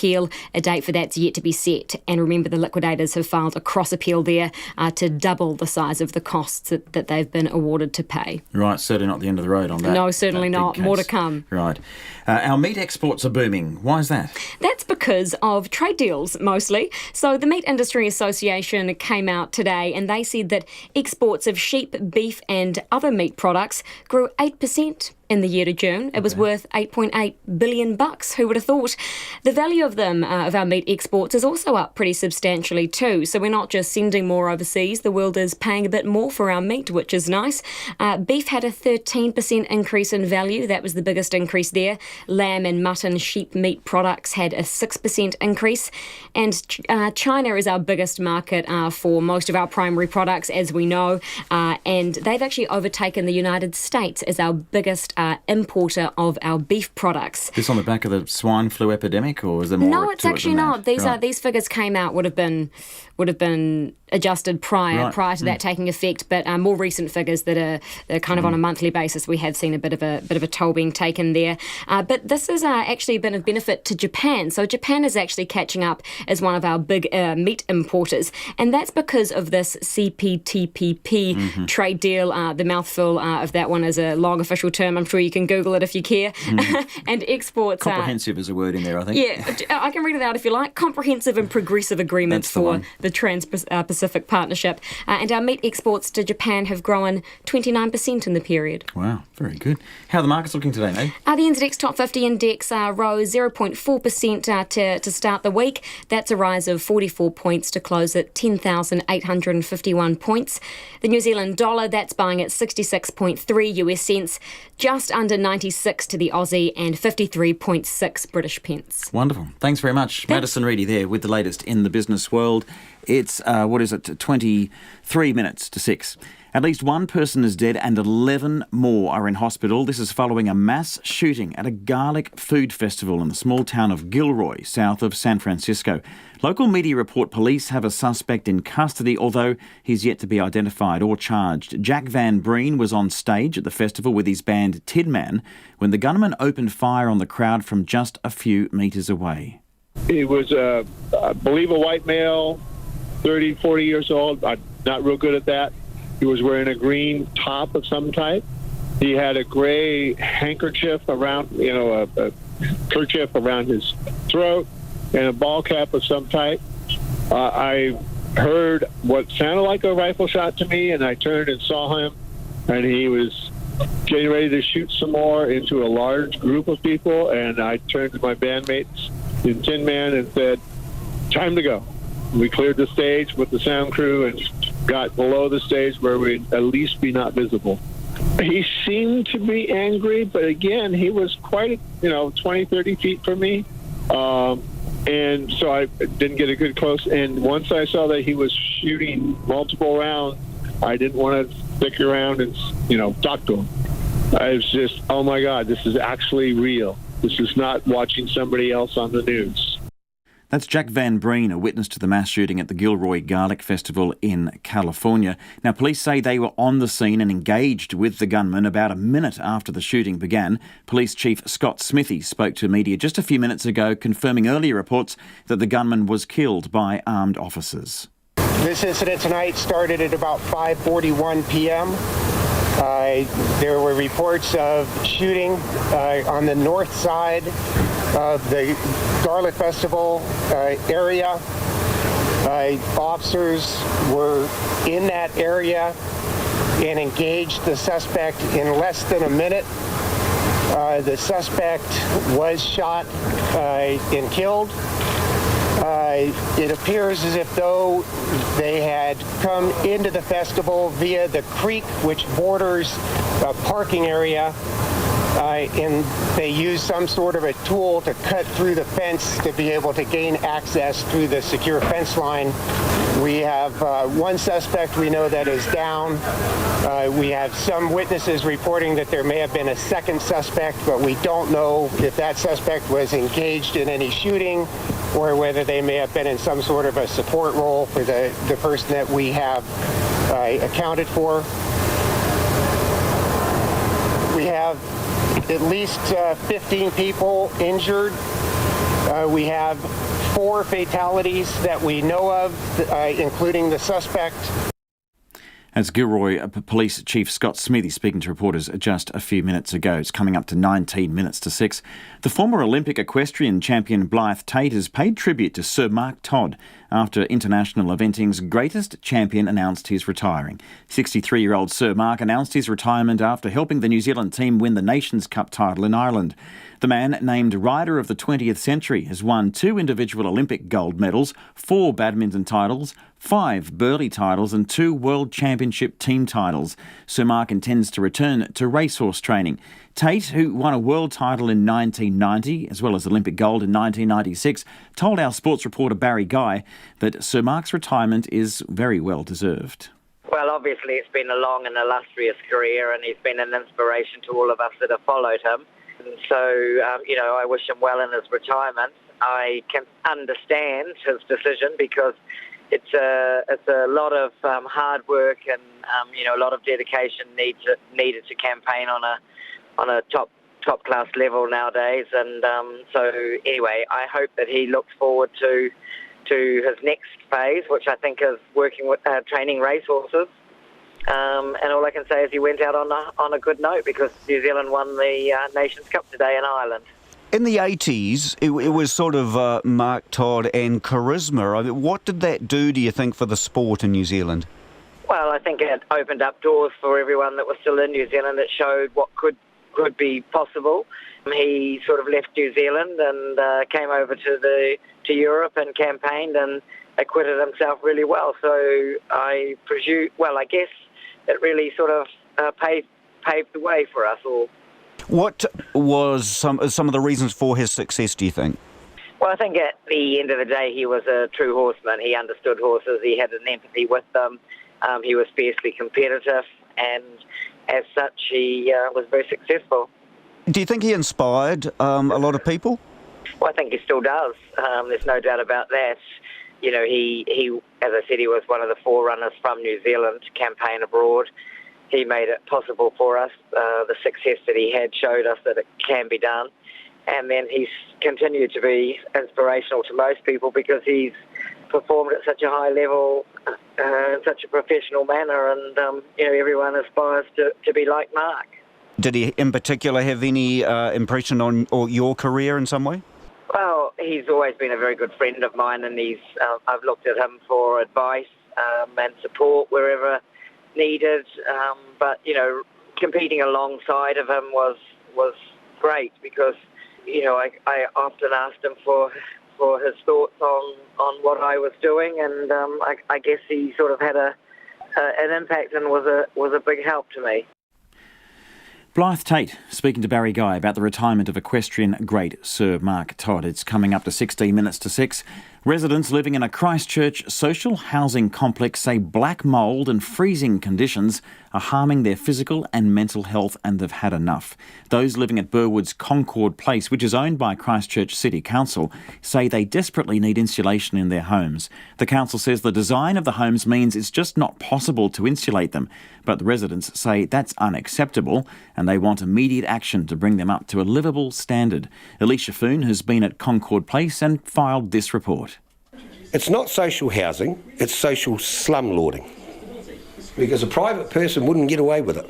A date for that's yet to be set. And remember, the liquidators have filed a cross appeal there to double the size of the costs that they've been awarded to pay. Right, certainly not the end of the road on that. No, certainly not. More to come. Right. Our meat exports are booming. Why is that? That's because of trade deals, mostly. So the Meat Industry Association came out today and they said that exports of sheep, beef and other meat products grew 8% in the year to June. It was worth $8.8 billion. Who would have thought? The value of them, of our meat exports, is also up pretty substantially too. So we're not just sending more overseas. The world is paying a bit more for our meat, which is nice. Beef had a 13% increase in value. That was the biggest increase there. Lamb and mutton, sheep meat products had a 6% increase. And China is our biggest market for most of our primary products, as we know. And they've actually overtaken the United States as our biggest importer of our beef products. This on the back of the swine flu epidemic, or is there more? No, it's actually not. These figures came out would have been adjusted prior to that taking effect, but more recent figures that are kind of on a monthly basis, we have seen a bit of a toll being taken there. But this has actually been of benefit to Japan. So Japan is actually catching up as one of our big meat importers, and that's because of this CPTPP trade deal. The mouthful of that one is a long official term. I'm sure you can Google it if you care. And exports. Comprehensive is a word in there, I think. Yeah, I can read it out if you like. Comprehensive and progressive agreements for the Trans-Pacific Partnership. And our meat exports to Japan have grown 29% in the period. Wow, very good. How are the markets looking today, Nate? The NZX Top 50 Index rose 0.4% to start the week. That's a rise of 44 points to close at 10,851 points. The New Zealand dollar, that's buying at 66.3 US cents, just under 96 to the Aussie, and 53.6 British pence. Wonderful. Thanks very much. Madison Reedy there with the latest in the business world. It's, 23 minutes to 6. At least one person is dead and 11 more are in hospital. This is following a mass shooting at a garlic food festival in the small town of Gilroy, south of San Francisco. Local media report police have a suspect in custody, although he's yet to be identified or charged. Jack Van Breen was on stage at the festival with his band Tidman when the gunman opened fire on the crowd from just a few metres away. He was, I believe, a white male, 30, 40 years old. I'm not real good at that. He was wearing a green top of some type. He had a gray handkerchief around, a kerchief around his throat and a ball cap of some type. I heard what sounded like a rifle shot to me, and I turned and saw him, and he was getting ready to shoot some more into a large group of people, and I turned to my bandmates in Tin Man and said, "Time to go." We cleared the stage with the sound crew and got below the stage where we'd at least be not visible. He seemed to be angry, but again, he was quite, 20, 30 feet from me. And so I didn't get a good close. And once I saw that he was shooting multiple rounds, I didn't want to stick around and, talk to him. It's just, oh my God, this is actually real. This is not watching somebody else on the news. That's Jack Van Breen, a witness to the mass shooting at the Gilroy Garlic Festival in California. Now, police say they were on the scene and engaged with the gunman about a minute after the shooting began. Police Chief Scott Smithy spoke to media just a few minutes ago, confirming earlier reports that the gunman was killed by armed officers. This incident tonight started at about 5:41 p.m. There were reports of shooting on the north side of the Garlic Festival area. Officers were in that area and engaged the suspect in less than a minute. The suspect was shot and killed. It appears as if though they had come into the festival via the creek, which borders a parking area, and they used some sort of a tool to cut through the fence to be able to gain access through the secure fence line. We have one suspect we know that is down. We have some witnesses reporting that there may have been a second suspect, but we don't know if that suspect was engaged in any shooting or whether they may have been in some sort of a support role for the person that we have accounted for. We have at least 15 people injured. We have 4 fatalities that we know of, including the suspect. As Gilroy Police Chief Scott Smithy speaking to reporters just a few minutes ago. It's coming up to 19 minutes to 6. The former Olympic equestrian champion Blythe Tate has paid tribute to Sir Mark Todd after international eventing's greatest champion announced he's retiring. 63-year-old Sir Mark announced his retirement after helping the New Zealand team win the Nations Cup title in Ireland. The man, named Rider of the 20th Century, has won 2 individual Olympic gold medals, 4 badminton titles, 5 Burghley titles and 2 World Championship team titles. Sir Mark intends to return to racehorse training. Tate, who won a world title in 1990 as well as Olympic gold in 1996, told our sports reporter Barry Guy that Sir Mark's retirement is very well deserved. Well, obviously it's been a long and illustrious career and he's been an inspiration to all of us that have followed him. And so, I wish him well in his retirement. I can understand his decision because it's a lot of hard work and a lot of dedication needed to campaign on a top class level nowadays. And so anyway, I hope that he looks forward to his next phase, which I think is working with training racehorses. And all I can say is he went out on a good note because New Zealand won the Nations Cup today in Ireland. In the 80s, it was sort of Mark Todd and charisma. I mean, what did that do, do you think, for the sport in New Zealand? Well, I think it opened up doors for everyone that was still in New Zealand. It showed what could be possible. He sort of left New Zealand and came over to Europe and campaigned and acquitted himself really well. So I guess it really sort of paved the way for us all. What was some of the reasons for his success, do you think? Well, I think at the end of the day, he was a true horseman. He understood horses. He had an empathy with them. He was fiercely competitive, and as such, he was very successful. Do you think he inspired a lot of people? Well, I think he still does. There's no doubt about that. He, as I said, he was one of the forerunners from New Zealand to campaign abroad. He made it possible for us. The success that he had showed us that it can be done. And then he's continued to be inspirational to most people because he's performed at such a high level, in such a professional manner, and everyone aspires to be like Mark. Did he in particular have any impression on your career in some way? Well, he's always been a very good friend of mine, and I've looked at him for advice and support wherever needed. But competing alongside of him was great because I often asked him for his thoughts on what I was doing, and I guess he sort of had an impact and was a big help to me. Blythe Tate speaking to Barry Guy about the retirement of equestrian great Sir Mark Todd. It's coming up to 16 minutes to 6. Residents living in a Christchurch social housing complex say black mould and freezing conditions are harming their physical and mental health, and they've had enough. Those living at Burwood's Concord Place, which is owned by Christchurch City Council, say they desperately need insulation in their homes. The council says the design of the homes means it's just not possible to insulate them, but the residents say that's unacceptable and they want immediate action to bring them up to a livable standard. Alicia Foon has been at Concord Place and filed this report. It's not social housing, it's social slumlording, because a private person wouldn't get away with it.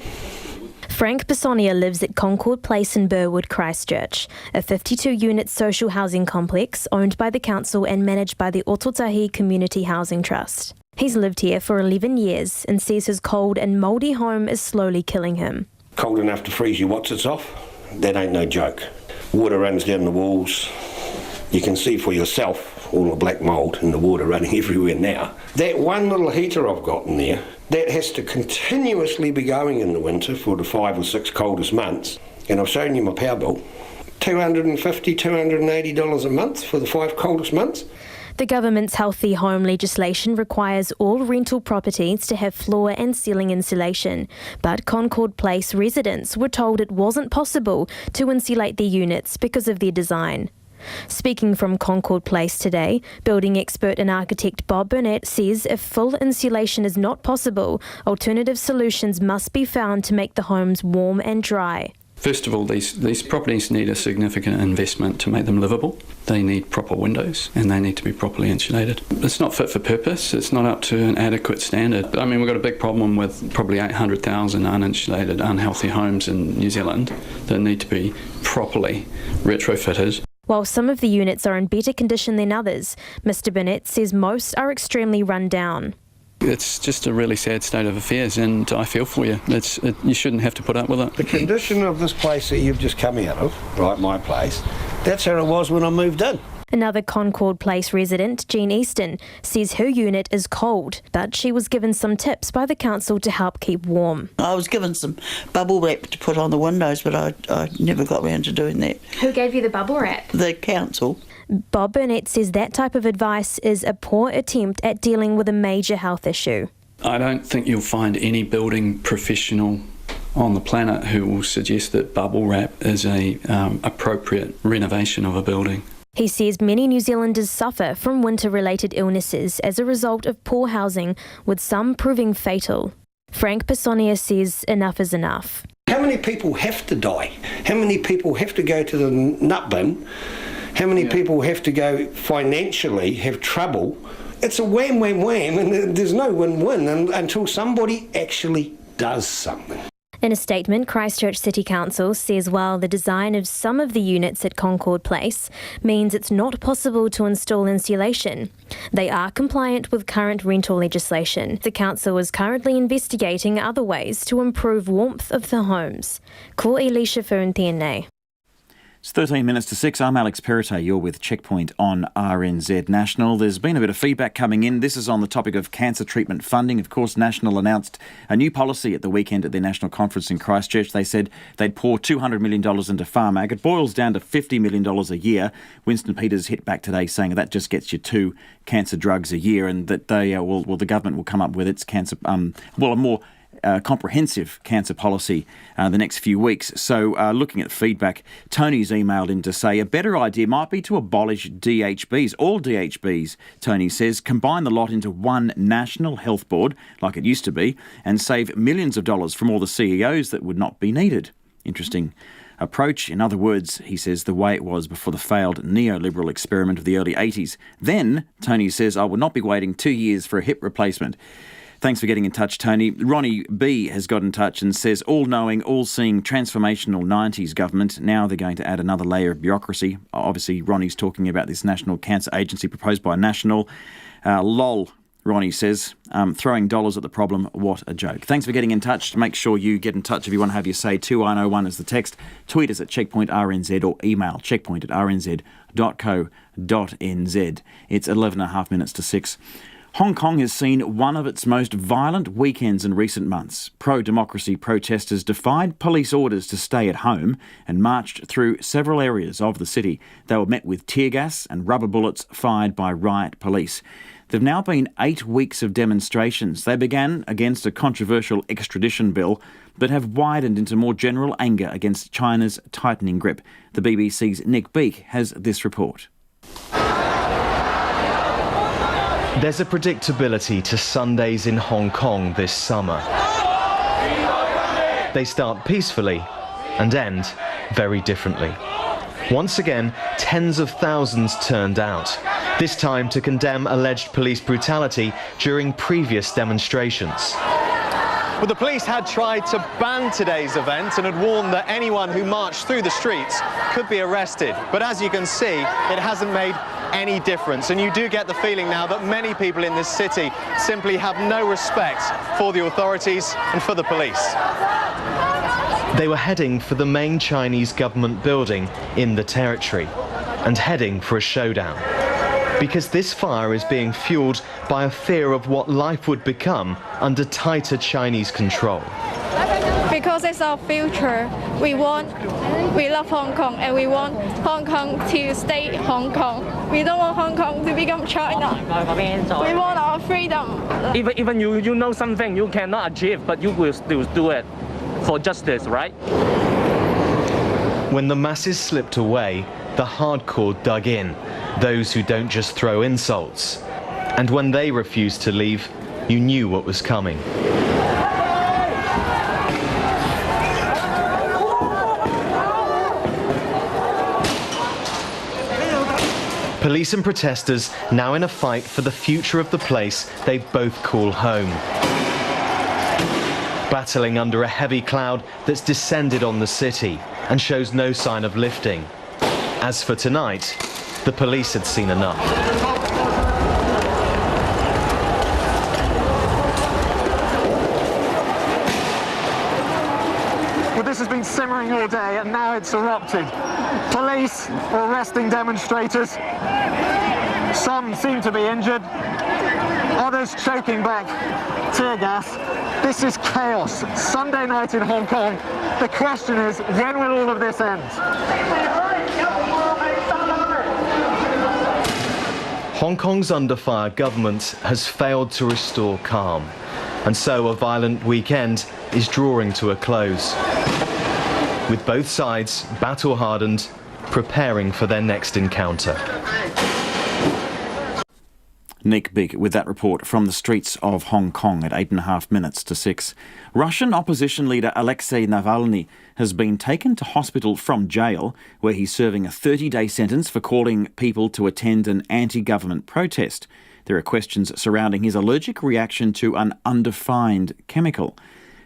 Frank Pisonia lives at Concord Place in Burwood, Christchurch, a 52-unit social housing complex owned by the council and managed by the Automotive Community Housing Trust. He's lived here for 11 years and says his cold and mouldy home is slowly killing him. Cold enough to freeze your watsits off? That ain't no joke. Water runs down the walls. You can see for yourself all the black mould and the water running everywhere now. That one little heater I've got in there, that has to continuously be going in the winter for the 5 or 6 coldest months. And I've shown you my power bill. $250, $280 a month for the 5 coldest months. The government's healthy home legislation requires all rental properties to have floor and ceiling insulation, but Concord Place residents were told it wasn't possible to insulate their units because of their design. Speaking from Concord Place today, building expert and architect Bob Burnett says if full insulation is not possible, alternative solutions must be found to make the homes warm and dry. First of all, these properties need a significant investment to make them livable. They need proper windows and they need to be properly insulated. It's not fit for purpose, it's not up to an adequate standard. I mean, we've got a big problem with probably 800,000 uninsulated, unhealthy homes in New Zealand that need to be properly retrofitted. While some of the units are in better condition than others, Mr. Burnett says most are extremely run down. It's just a really sad state of affairs and I feel for you. You shouldn't have to put up with it. The condition of this place that you've just come out of, right, my place, that's how it was when I moved in. Another Concord Place resident, Jean Easton, says her unit is cold, but she was given some tips by the council to help keep warm. I was given some bubble wrap to put on the windows, but I never got around to doing that. Who gave you the bubble wrap? The council. Bob Burnett says that type of advice is a poor attempt at dealing with a major health issue. I don't think you'll find any building professional on the planet who will suggest that bubble wrap is a appropriate renovation of a building. He says many New Zealanders suffer from winter-related illnesses as a result of poor housing, with some proving fatal. Frank Pisonia says enough is enough. How many people have to die? How many people have to go to the nut bin? How many people have to go financially, have trouble? It's a wham, wham, wham, and there's no win-win until somebody actually does something. In a statement, Christchurch City Council says while the design of some of the units at Concord Place means it's not possible to install insulation, they are compliant with current rental legislation. The council is currently investigating other ways to improve warmth of the homes. Ko Alicia Foon tēnei. It's 13 minutes to 6. I'm Alex Perrottet. You're with Checkpoint on RNZ National. There's been a bit of feedback coming in. This is on the topic of cancer treatment funding. Of course, National announced a new policy at the weekend at their national conference in Christchurch. They said they'd pour $200 million into Pharmac. It boils down to $50 million a year. Winston Peters hit back today saying that just gets you 2 cancer drugs a year, and that they the government will come up with its cancer, a more comprehensive cancer policy the next few weeks. So looking at feedback, Tony's emailed in to say a better idea might be to abolish DHBs. All DHBs, Tony says, combine the lot into one national health board, like it used to be, and save millions of dollars from all the CEOs that would not be needed. Interesting approach. In other words, he says, the way it was before the failed neoliberal experiment of the early 80s. Then, Tony says, I would not be waiting 2 years for a hip replacement. Thanks for getting in touch, Tony. Ronnie B has got in touch and says, all-knowing, all-seeing, transformational 90s government. Now they're going to add another layer of bureaucracy. Obviously, Ronnie's talking about this National Cancer Agency proposed by National. Lol, Ronnie says, throwing dollars at the problem, what a joke. Thanks for getting in touch. Make sure you get in touch if you want to have your say. 2101 is the text. Tweet us at checkpointrnz or email checkpoint@rnz.co.nz. It's 11.5 minutes to 6. Hong Kong has seen one of its most violent weekends in recent months. Pro-democracy protesters defied police orders to stay at home and marched through several areas of the city. They were met with tear gas and rubber bullets fired by riot police. There have now been 8 weeks of demonstrations. They began against a controversial extradition bill, but have widened into more general anger against China's tightening grip. The BBC's Nick Beake has this report. There's a predictability to Sundays in Hong Kong this summer. They start peacefully and end very differently. Once again, tens of thousands turned out, this time to condemn alleged police brutality during previous demonstrations. Well, the police had tried to ban today's event and had warned that anyone who marched through the streets could be arrested. But as you can see, it hasn't made any difference. And you do get the feeling now that many people in this city simply have no respect for the authorities and for the police. They were heading for the main Chinese government building in the territory and heading for a showdown. Because this fire is being fuelled by a fear of what life would become under tighter Chinese control. Because it's our future, we love Hong Kong and we want Hong Kong to stay Hong Kong. We don't want Hong Kong to become China. We want our freedom. Even you know something you cannot achieve, but you will still do it for justice, right? When the masses slipped away, the hardcore dug in, those who don't just throw insults. And when they refused to leave, you knew what was coming. Police and protesters now in a fight for the future of the place they both call home. Battling under a heavy cloud that's descended on the city and shows no sign of lifting. As for tonight, the police had seen enough. Well, this has been simmering all day and now it's erupted. Police are arresting demonstrators. Some seem to be injured, others choking back tear gas. This is chaos. Sunday night in Hong Kong. The question is, when will all of this end? Hong Kong's under-fire government has failed to restore calm, and so a violent weekend is drawing to a close, with both sides battle-hardened, preparing for their next encounter. Nick Beake with that report from the streets of Hong Kong at 8.5 minutes to 6. Russian opposition leader Alexei Navalny has been taken to hospital from jail, where he's serving a 30-day sentence for calling people to attend an anti-government protest. There are questions surrounding his allergic reaction to an undefined chemical.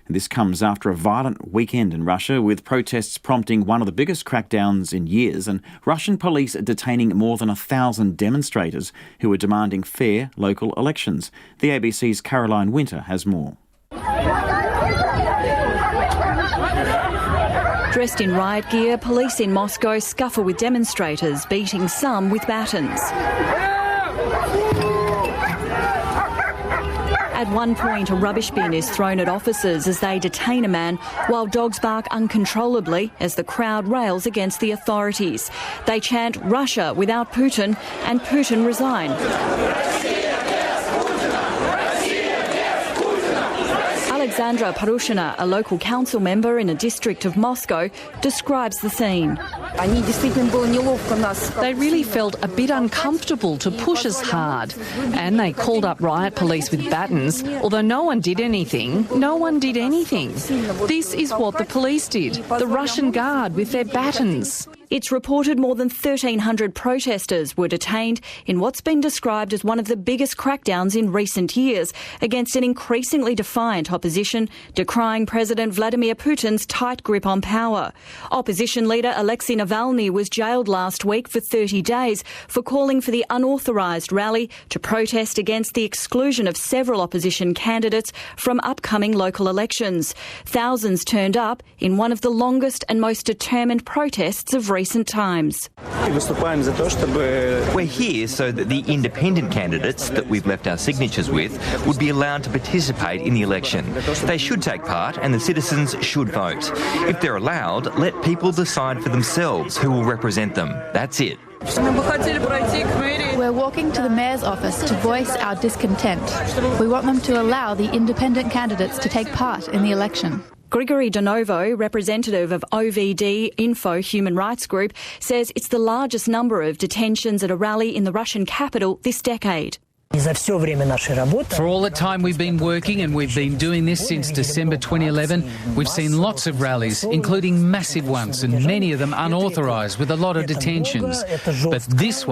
This comes after a violent weekend in Russia, with protests prompting one of the biggest crackdowns in years, and Russian police detaining more than 1,000 demonstrators who are demanding fair local elections. The ABC's Caroline Winter has more. Dressed in riot gear, police in Moscow scuffle with demonstrators, beating some with batons. At one point, a rubbish bin is thrown at officers as they detain a man, while dogs bark uncontrollably as the crowd rails against the authorities. They chant "Russia without Putin" and "Putin resign." Alexandra Parushina, a local council member in a district of Moscow, describes the scene. They really felt a bit uncomfortable to push us hard, and they called up riot police with batons. Although no one did anything, This is what the police did, the Russian Guard with their batons. It's reported more than 1,300 protesters were detained in what's been described as one of the biggest crackdowns in recent years against an increasingly defiant opposition, decrying President Vladimir Putin's tight grip on power. Opposition leader Alexei Navalny was jailed last week for 30 days for calling for the unauthorised rally to protest against the exclusion of several opposition candidates from upcoming local elections. Thousands turned up in one of the longest and most determined protests of recent times. We're here so that the independent candidates that we've left our signatures with would be allowed to participate in the election. They should take part and the citizens should vote. If they're allowed, let people decide for themselves who will represent them. That's it. We're walking to the Mayor's office to voice our discontent. We want them to allow the independent candidates to take part in the election. Gregory Donovo, representative of OVD Info Human Rights Group, says it's the largest number of detentions at a rally in the Russian capital this decade. For all the time we've been working, and we've been doing this since December 2011, we've seen lots of rallies, including massive ones, and many of them unauthorised with a lot of detentions. But this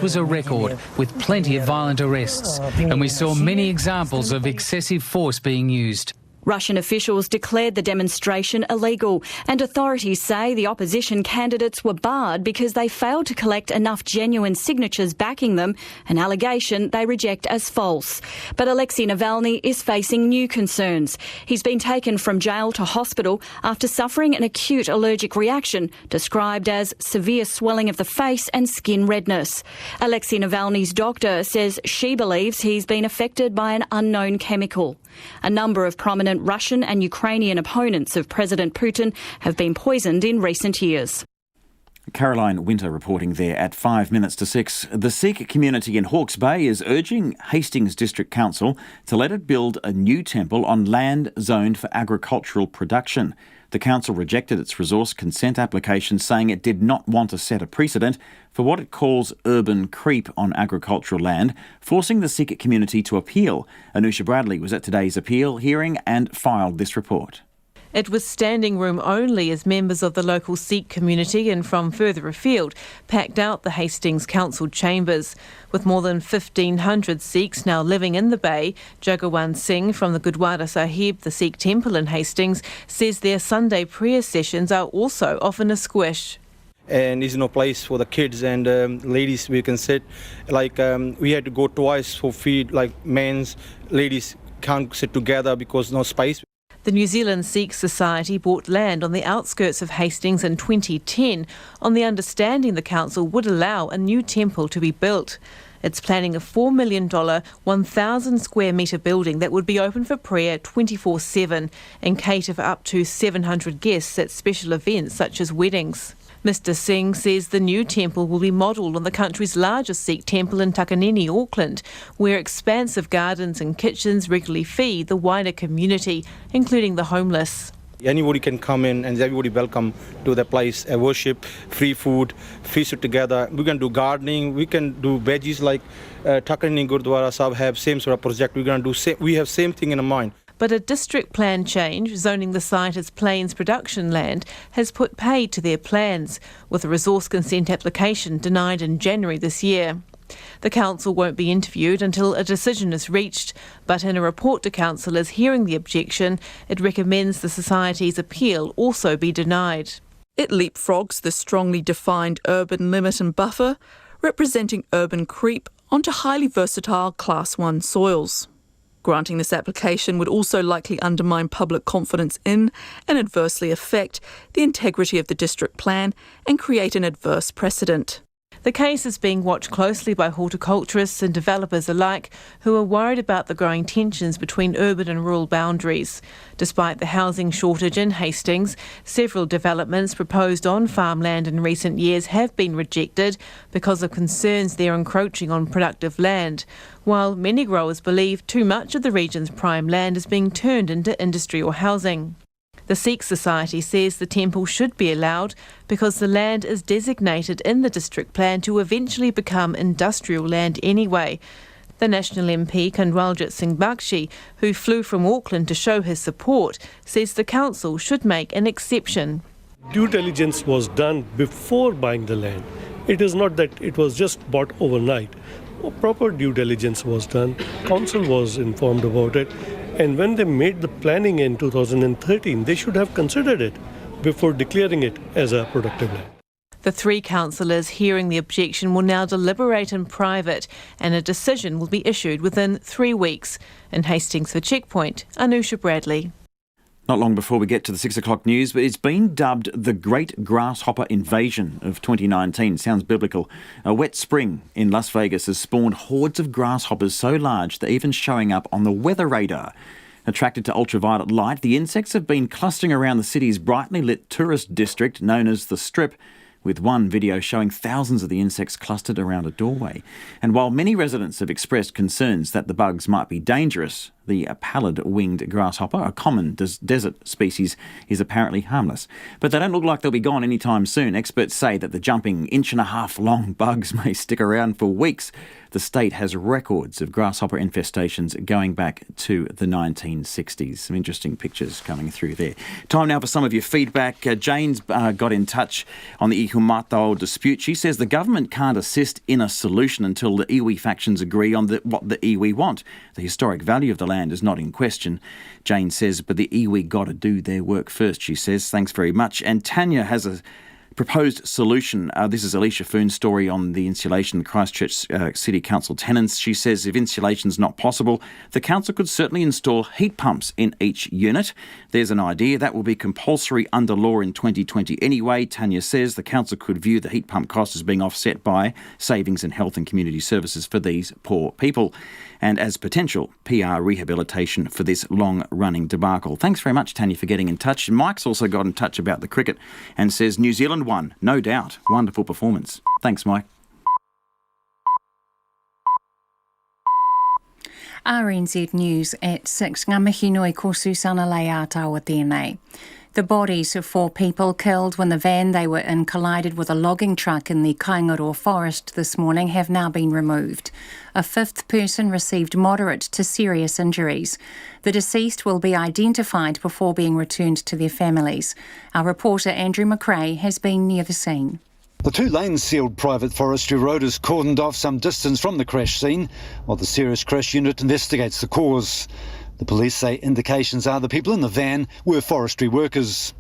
was a record with plenty of violent arrests, and we saw many examples of excessive force being used. Russian officials declared the demonstration illegal, and authorities say the opposition candidates were barred because they failed to collect enough genuine signatures backing them, an allegation they reject as false. But Alexei Navalny is facing new concerns. He's been taken from jail to hospital after suffering an acute allergic reaction described as severe swelling of the face and skin redness. Alexei Navalny's doctor says she believes he's been affected by an unknown chemical. A number of prominent Russian and Ukrainian opponents of President Putin have been poisoned in recent years. Caroline Winter reporting there at 6:05. The Sikh community in Hawke's Bay is urging Hastings District Council to let it build a new temple on land zoned for agricultural production. The council rejected its resource consent application, saying it did not want to set a precedent for what it calls urban creep on agricultural land, forcing the Sikh community to appeal. Anusha Bradley was at today's appeal hearing and filed this report. It was standing room only as members of the local Sikh community and from further afield packed out the Hastings Council chambers. With more than 1,500 Sikhs now living in the Bay, Jagawan Singh from the Gurdwara Sahib, the Sikh temple in Hastings, says their Sunday prayer sessions are also often a squish. And there's no place for the kids and ladies we can sit. We had to go twice for feed, men's, ladies can't sit together because no space. The New Zealand Sikh Society bought land on the outskirts of Hastings in 2010 on the understanding the council would allow a new temple to be built. It's planning a $4 million, 1,000 square metre building that would be open for prayer 24/7 and cater for up to 700 guests at special events such as weddings. Mr Singh says the new temple will be modelled on the country's largest Sikh temple in Takanini, Auckland, where expansive gardens and kitchens regularly feed the wider community, including the homeless. Anybody can come in and everybody welcome to the place, worship, free food, feast together. We can do gardening, we can do veggies like Takanini Gurdwara Sahib have same sort of project. We have same thing in mind. But a district plan change, zoning the site as Plains production land, has put paid to their plans, with a resource consent application denied in January this year. The council won't be interviewed until a decision is reached, but in a report to councillors hearing the objection, it recommends the Society's appeal also be denied. It leapfrogs the strongly defined urban limit and buffer, representing urban creep onto highly versatile Class 1 soils. Granting this application would also likely undermine public confidence in and adversely affect the integrity of the district plan and create an adverse precedent. The case is being watched closely by horticulturists and developers alike who are worried about the growing tensions between urban and rural boundaries. Despite the housing shortage in Hastings, several developments proposed on farmland in recent years have been rejected because of concerns they're encroaching on productive land, while many growers believe too much of the region's prime land is being turned into industry or housing. The Sikh Society says the temple should be allowed because the land is designated in the district plan to eventually become industrial land anyway. The National MP Kanwaljit Singh Bakshi, who flew from Auckland to show his support, says the council should make an exception. Due diligence was done before buying the land. It is not that it was just bought overnight. Proper due diligence was done. Council was informed about it. And when they made the planning in 2013, they should have considered it before declaring it as a productive land. The three councillors hearing the objection will now deliberate in private and a decision will be issued within 3 weeks. In Hastings for Checkpoint, Anusha Bradley. Not long before we get to the 6 o'clock news, but it's been dubbed the Great Grasshopper Invasion of 2019. Sounds biblical. A wet spring in Las Vegas has spawned hordes of grasshoppers so large they're even showing up on the weather radar. Attracted to ultraviolet light, the insects have been clustering around the city's brightly lit tourist district known as the Strip, with one video showing thousands of the insects clustered around a doorway. And while many residents have expressed concerns that the bugs might be dangerous, the pallid-winged grasshopper, a common desert species, is apparently harmless. But they don't look like they'll be gone anytime soon. Experts say that the jumping inch-and-a-half-long bugs may stick around for weeks. The state has records of grasshopper infestations going back to the 1960s. Some interesting pictures coming through there. Time now for some of your feedback. Jane's got in touch on the Ihumātao dispute. She says the government can't assist in a solution until the iwi factions agree on what the iwi want. The historic value of the land is not in question. Jane says, but the iwi got to do their work first, she says. Thanks very much. And Tanya has a proposed solution. This is Alicia Foon's story on the insulation Christchurch City Council tenants. She says if insulation's not possible, the council could certainly install heat pumps in each unit. There's an idea that will be compulsory under law in 2020 anyway. Tanya says the council could view the heat pump cost as being offset by savings in health and community services for these poor people, and as potential PR rehabilitation for this long-running debacle. Thanks very much, Tanya, for getting in touch. Mike's also got in touch about the cricket and says New Zealand won, no doubt. Wonderful performance. Thanks, Mike. RNZ News at 6. Ngā mihi nui ko Susana Leātau tēnei. The bodies of 4 people killed when the van they were in collided with a logging truck in the Kaingaroa forest this morning have now been removed. A 5th person received moderate to serious injuries. The deceased will be identified before being returned to their families. Our reporter Andrew McRae has been near the scene. The 2-lane sealed private forestry road is cordoned off some distance from the crash scene, while the serious crash unit investigates the cause. The police say indications are the people in the van were forestry workers.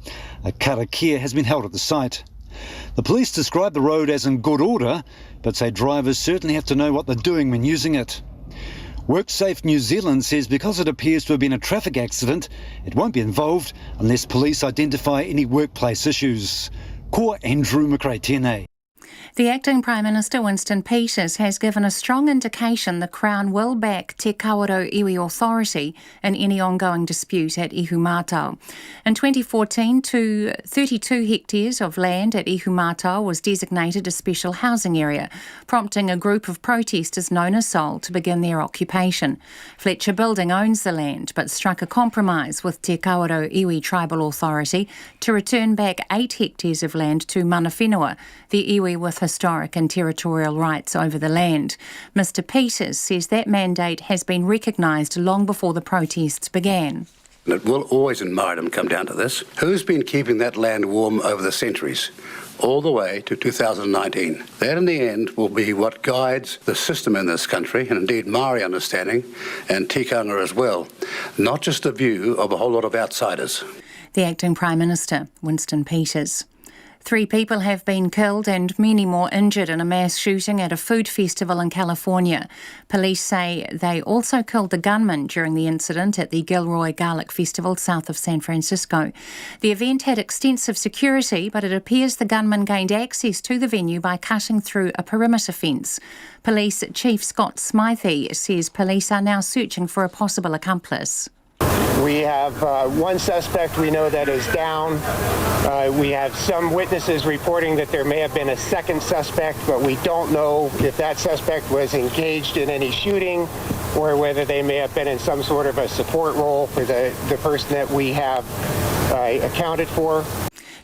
A karakia has been held at the site. The police describe the road as in good order, but say drivers certainly have to know what they're doing when using it. WorkSafe New Zealand says because it appears to have been a traffic accident, it won't be involved unless police identify any workplace issues. Ko Andrew McRae tēnei. The Acting Prime Minister Winston Peters has given a strong indication the Crown will back Te Kawerau Iwi Authority in any ongoing dispute at Ihumātao. In 2014, 32 hectares of land at Ihumātao was designated a special housing area, prompting a group of protesters known as Sol to begin their occupation. Fletcher Building owns the land but struck a compromise with Te Kawerau Iwi Tribal Authority to return back 8 hectares of land to Mana Whenua, the iwi with historic and territorial rights over the land. Mr Peters says that mandate has been recognised long before the protests began. It will always in maritime come down to this. Who's been keeping that land warm over the centuries? All the way to 2019. That in the end will be what guides the system in this country, and indeed Māori understanding, and tikanga as well. Not just a view of a whole lot of outsiders. The Acting Prime Minister, Winston Peters. 3 people have been killed and many more injured in a mass shooting at a food festival in California. Police say they also killed the gunman during the incident at the Gilroy Garlic Festival south of San Francisco. The event had extensive security, but it appears the gunman gained access to the venue by cutting through a perimeter fence. Police Chief Scott Smythe says police are now searching for a possible accomplice. We have one suspect we know that is down. We have some witnesses reporting that there may have been a second suspect, but we don't know if that suspect was engaged in any shooting or whether they may have been in some sort of a support role for the person that we have accounted for.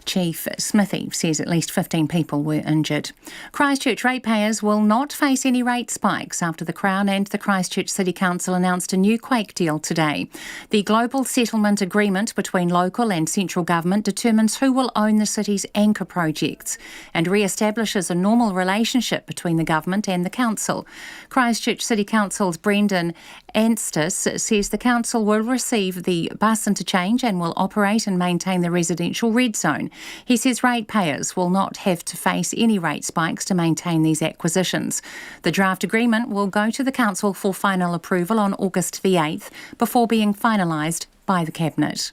Chief Smithy says at least 15 people were injured. Christchurch ratepayers will not face any rate spikes after the Crown and the Christchurch City Council announced a new quake deal today. The global settlement agreement between local and central government determines who will own the city's anchor projects and re-establishes a normal relationship between the government and the council. Christchurch City Council's Brendan Anstis says the council will receive the bus interchange and will operate and maintain the residential red zone. He says ratepayers will not have to face any rate spikes to maintain these acquisitions. The draft agreement will go to the council for final approval on August the 8th before being finalised by the Cabinet.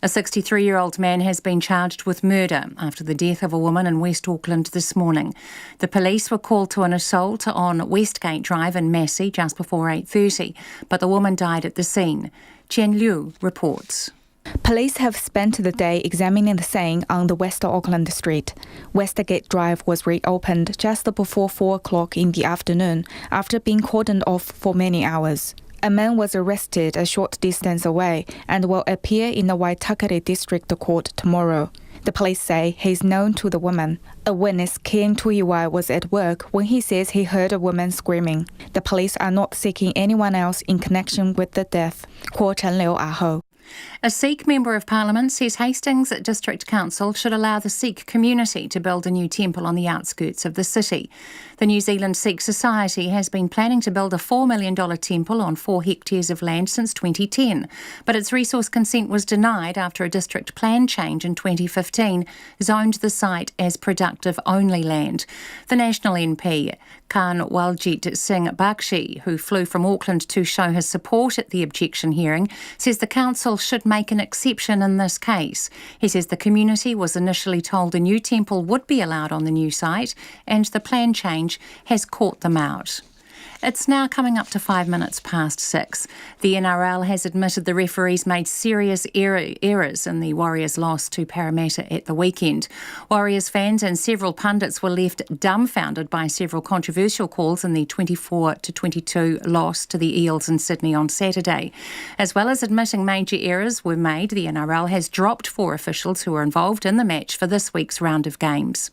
A 63-year-old man has been charged with murder after the death of a woman in West Auckland this morning. The police were called to an assault on Westgate Drive in Massey just before 8:30, but the woman died at the scene. Chen Liu reports. Police have spent the day examining the scene on the West Auckland Street. Westgate Drive was reopened just before 4 o'clock in the afternoon after being cordoned off for many hours. A man was arrested a short distance away and will appear in the Waitakere District Court tomorrow. The police say he's known to the woman. A witness, Kian Tuiwai, was at work when he says he heard a woman screaming. The police are not seeking anyone else in connection with the death. Ko Chen Liu Aho. A Sikh Member of Parliament says Hastings District Council should allow the Sikh community to build a new temple on the outskirts of the city. The New Zealand Sikh Society has been planning to build a $4 million temple on 4 hectares of land since 2010, but its resource consent was denied after a district plan change in 2015 zoned the site as productive-only land. The National MP, Kanwaljit Singh Bakshi, who flew from Auckland to show his support at the objection hearing, says the council should make an exception in this case. He says the community was initially told a new temple would be allowed on the new site, and the plan change has caught them out. It's now coming up to 5 minutes past 6. The NRL has admitted the referees made serious errors in the Warriors' loss to Parramatta at the weekend. Warriors fans and several pundits were left dumbfounded by several controversial calls in the 24-22 loss to the Eels in Sydney on Saturday. As well as admitting major errors were made, the NRL has dropped 4 officials who were involved in the match for this week's round of games.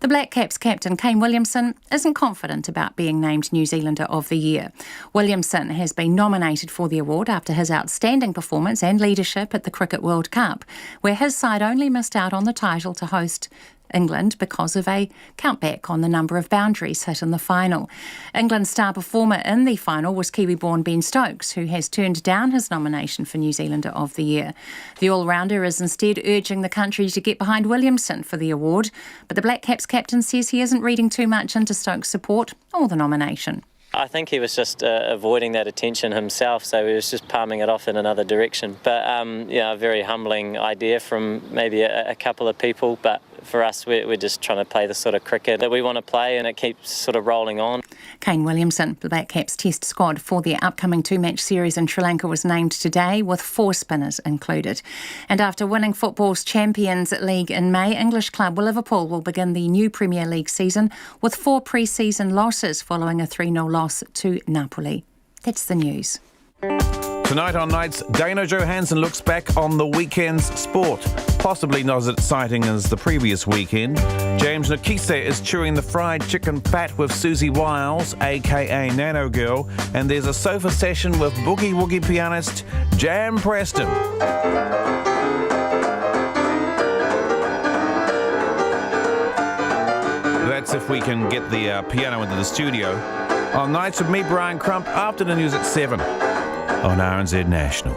The Black Caps captain Kane Williamson isn't confident about being named New Zealander of the Year. Williamson has been nominated for the award after his outstanding performance and leadership at the Cricket World Cup, where his side only missed out on the title to host England because of a countback on the number of boundaries hit in the final. England's star performer in the final was Kiwi-born Ben Stokes, who has turned down his nomination for New Zealander of the Year. The all-rounder is instead urging the country to get behind Williamson for the award, but the Black Caps captain says he isn't reading too much into Stokes' support or the nomination. I think he was just avoiding that attention himself, so he was just palming it off in another direction. But, a very humbling idea from maybe a couple of people, but for us, we're just trying to play the sort of cricket that we want to play, and it keeps sort of rolling on. Kane Williamson, the Black Caps test squad for their upcoming 2-match series in Sri Lanka, was named today, with 4 spinners included. And after winning football's Champions League in May, English club Liverpool will begin the new Premier League season with 4 pre-season losses following a 3-0 loss to Napoli. That's the news. Tonight on Nights, Dana Johansson looks back on the weekend's sport. Possibly not as exciting as the previous weekend. James Nakise is chewing the fried chicken fat with Susie Wiles, a.k.a. Nano Girl. And there's a sofa session with boogie woogie pianist Jam Preston. That's if we can get the piano into the studio. On Nights with me, Brian Crump, after the news at 7 on RNZ National.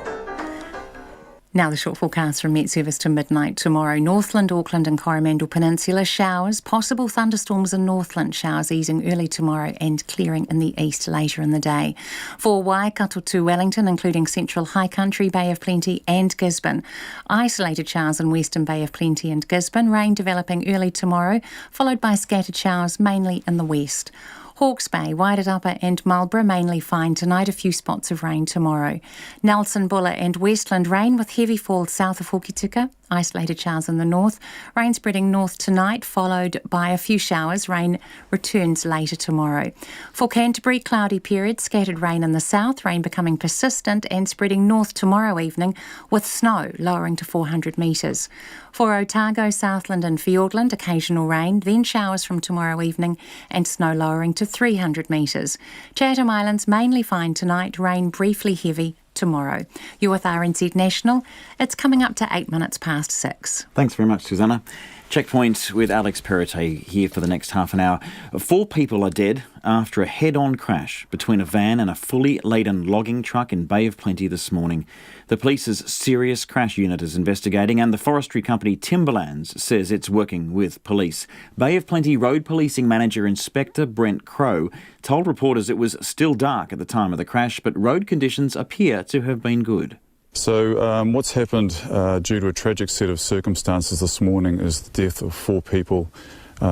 Now the short forecast from Met Service to midnight tomorrow. Northland, Auckland and Coromandel Peninsula showers, possible thunderstorms in Northland, showers easing early tomorrow and clearing in the east later in the day. For Waikato to Wellington, including central high country, Bay of Plenty and Gisborne. Isolated showers in western Bay of Plenty and Gisborne, rain developing early tomorrow, followed by scattered showers mainly in the west. Hawke's Bay, Wairarapa and Marlborough mainly fine tonight, a few spots of rain tomorrow. Nelson, Buller and Westland rain with heavy falls south of Hokitika, isolated showers in the north. Rain spreading north tonight, followed by a few showers. Rain returns later tomorrow. For Canterbury, cloudy period, scattered rain in the south, rain becoming persistent and spreading north tomorrow evening with snow lowering to 400 metres. For Otago, Southland and Fiordland, occasional rain, then showers from tomorrow evening and snow lowering to 300 metres. Chatham Islands mainly fine tonight, rain briefly heavy tomorrow. You're with RNZ National. It's coming up to 8 minutes past 6. Thanks very much, Susanna. Checkpoint with Alex Perrottet here for the next half an hour. 4 people are dead after a head-on crash between a van and a fully laden logging truck in Bay of Plenty this morning. The police's serious crash unit is investigating, and the forestry company Timberlands says it's working with police. Bay of Plenty Road Policing Manager Inspector Brent Crow told reporters it was still dark at the time of the crash, but road conditions appear to have been good. So what's happened due to a tragic set of circumstances this morning is the death of 4 people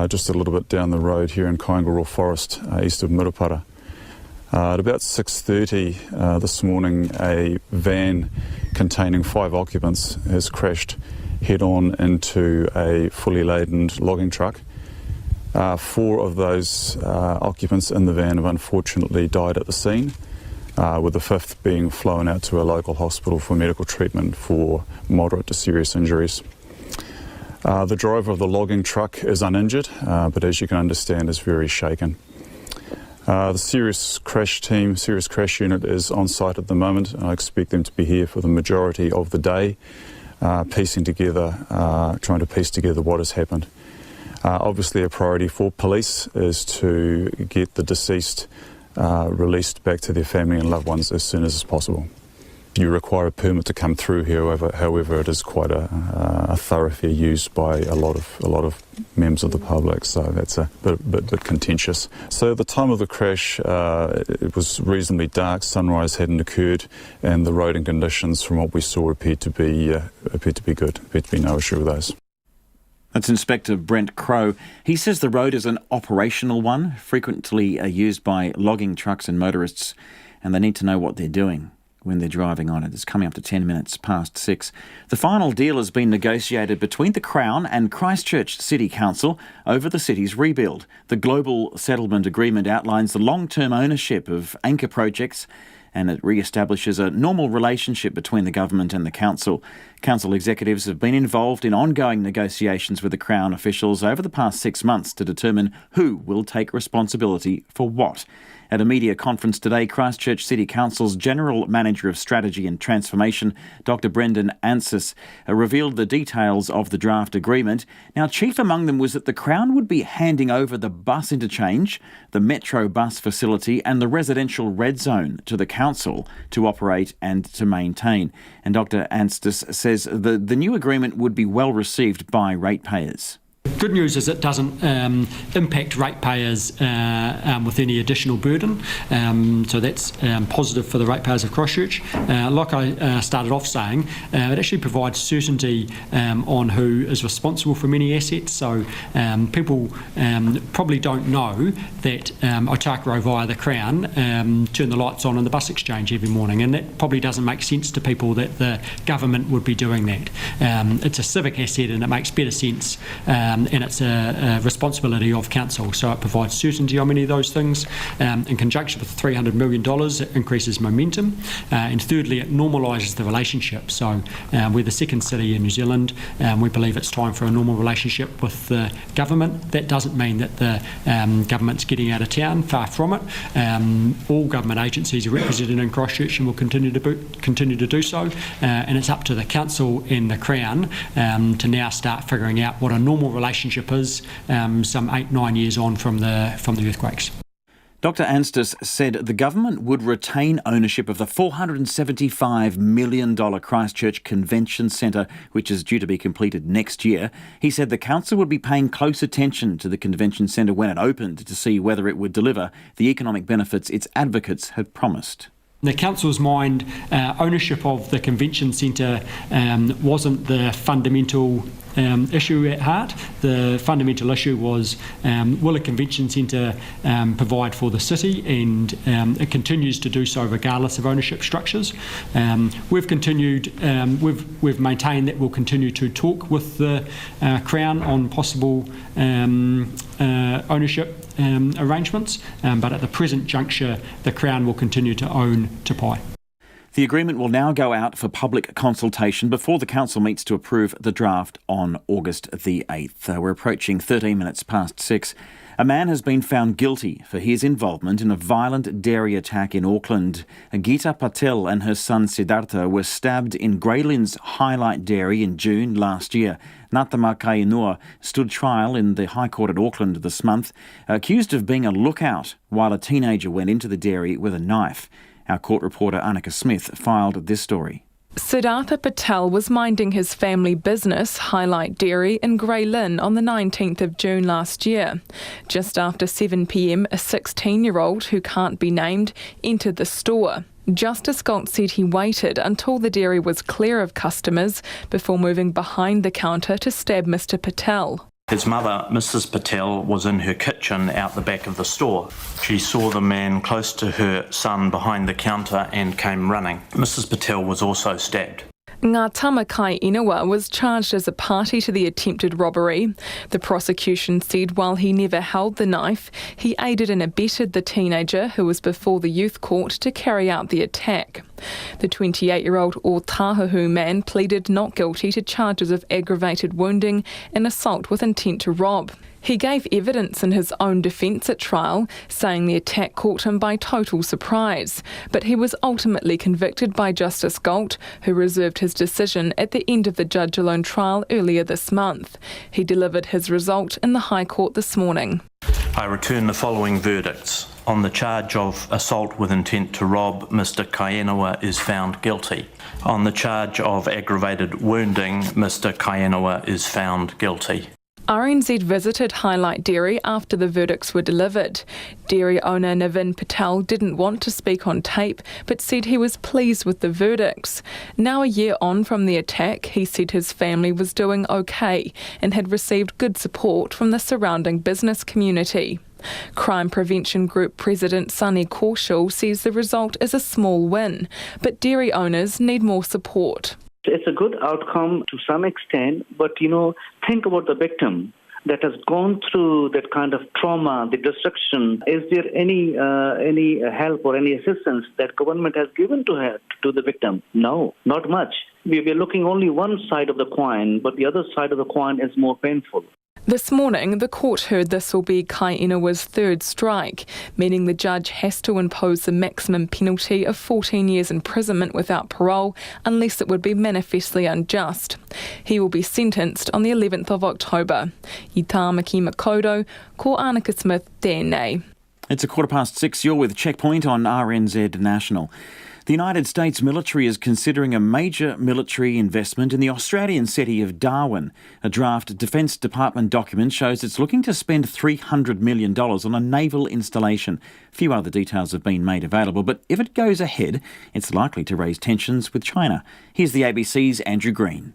just a little bit down the road here in Kaingaroa Forest, east of Mirupara. At about 6:30 this morning, a van containing 5 occupants has crashed head-on into a fully laden logging truck. 4 of those occupants in the van have unfortunately died at the scene, with the 5th being flown out to a local hospital for medical treatment for moderate to serious injuries. The driver of the logging truck is uninjured, but as you can understand is very shaken. The serious crash unit is on site at the moment, and I expect them to be here for the majority of the day, trying to piece together what has happened. Obviously a priority for police is to get the deceased released back to their family and loved ones as soon as possible. You require a permit to come through here, however it is quite a thoroughfare used by a lot of members of the public, so that's a bit contentious. So at the time of the crash, it was reasonably dark, sunrise hadn't occurred, and the roading conditions from what we saw appeared to be good, appeared to be no issue with those. That's Inspector Brent Crow. He says the road is an operational one, frequently used by logging trucks and motorists, and they need to know what they're doing when they're driving on it. It's coming up to 10 minutes past 6. The final deal has been negotiated between the Crown and Christchurch City Council over the city's rebuild. The Global Settlement Agreement outlines the long-term ownership of anchor projects, and it re-establishes a normal relationship between the government and the council. Council executives have been involved in ongoing negotiations with the Crown officials over the past 6 months to determine who will take responsibility for what. At a media conference today, Christchurch City Council's General Manager of Strategy and Transformation, Dr Brendan Ansis, revealed the details of the draft agreement. Now, chief among them was that the Crown would be handing over the bus interchange, the metro bus facility and the residential red zone to the council to operate and to maintain. And Dr Ansis says the new agreement would be well received by ratepayers. Good news is it doesn't impact ratepayers with any additional burden, so that's positive for the ratepayers of Christchurch. Like I started off saying, it actually provides certainty on who is responsible for many assets, so people probably don't know that Otakaro via the Crown turn the lights on in the bus exchange every morning, and that probably doesn't make sense to people that the government would be doing that. It's a civic asset and it makes better sense, and it's a responsibility of council, so it provides certainty on many of those things. In conjunction with $300 million, it increases momentum, and thirdly it normalises the relationship. So we're the second city in New Zealand, we believe it's time for a normal relationship with the government. That doesn't mean that the government's getting out of town, far from it. All government agencies are represented in Christchurch and will continue to do so, and it's up to the council and the Crown to now start figuring out what a normal relationship is some 8-9 years on from the earthquakes. Dr Anstis said the government would retain ownership of the $475 million Christchurch Convention Centre, which is due to be completed next year. He said the council would be paying close attention to the convention centre when it opened to see whether it would deliver the economic benefits its advocates had promised. In the council's mind, ownership of the convention centre wasn't the fundamental issue at heart. The fundamental issue was, will a convention centre provide for the city, and it continues to do so regardless of ownership structures. We've maintained that we'll continue to talk with the Crown on possible ownership arrangements, but at the present juncture the Crown will continue to own Te Pai. The agreement will now go out for public consultation before the council meets to approve the draft on August the 8th. We're approaching 13 minutes past 6. A man has been found guilty for his involvement in a violent dairy attack in Auckland. Geeta Patel and her son Siddhartha were stabbed in Greylands Highlight Dairy in June last year. Natama Kainua stood trial in the High Court at Auckland this month, accused of being a lookout while a teenager went into the dairy with a knife. Our court reporter Annika Smith filed this story. Siddhartha Patel was minding his family business, Highlight Dairy, in Grey Lynn on the 19th of June last year. Just after 7 p.m, a 16-year-old who can't be named entered the store. Justice Galt said he waited until the dairy was clear of customers before moving behind the counter to stab Mr Patel. His mother, Mrs. Patel, was in her kitchen out the back of the store. She saw the man close to her son behind the counter and came running. Mrs. Patel was also stabbed. Ngā Tama Kai Inawa was charged as a party to the attempted robbery. The prosecution said while he never held the knife, he aided and abetted the teenager who was before the youth court to carry out the attack. The 28-year-old Otahuhu man pleaded not guilty to charges of aggravated wounding and assault with intent to rob. He gave evidence in his own defence at trial, saying the attack caught him by total surprise. But he was ultimately convicted by Justice Galt, who reserved his decision at the end of the judge-alone trial earlier this month. He delivered his result in the High Court this morning. I return the following verdicts. On the charge of assault with intent to rob, Mr. Kaienawa is found guilty. On the charge of aggravated wounding, Mr. Kaienawa is found guilty. RNZ visited Highlight Dairy after the verdicts were delivered. Dairy owner Navin Patel didn't want to speak on tape, but said he was pleased with the verdicts. Now a year on from the attack, he said his family was doing okay and had received good support from the surrounding business community. Crime Prevention Group President Sunny Kaushal says the result is a small win, but dairy owners need more support. It's a good outcome to some extent, but, think about the victim that has gone through that kind of trauma, the destruction. Is there any help or any assistance that government has given to the victim? No, not much. We're looking only one side of the coin, but the other side of the coin is more painful. This morning, the court heard this will be Kai Inawa's third strike, meaning the judge has to impose the maximum penalty of 14 years imprisonment without parole, unless it would be manifestly unjust. He will be sentenced on the 11th of October. I tāmaki makoto, ko Annika Smith, tēnei. It's 6:15. You're with Checkpoint on RNZ National. The United States military is considering a major military investment in the Australian city of Darwin. A draft Defence Department document shows it's looking to spend $300 million on a naval installation. Few other details have been made available, but if it goes ahead, it's likely to raise tensions with China. Here's the ABC's Andrew Green.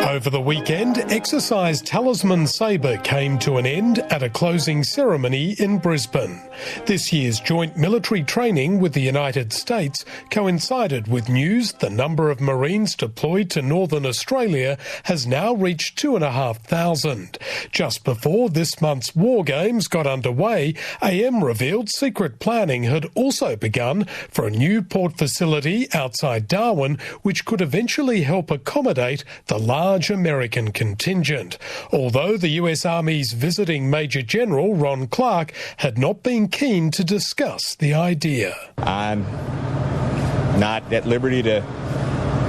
Over the weekend, exercise Talisman Sabre came to an end at a closing ceremony in Brisbane. This year's joint military training with the United States coincided with news the number of Marines deployed to Northern Australia has now reached 2,500. Just before this month's War Games got underway, AM revealed secret planning had also begun for a new port facility outside Darwin, which could eventually help accommodate the large American contingent. Although the US Army's visiting Major General Ron Clark had not been keen to discuss the idea. I'm not at liberty to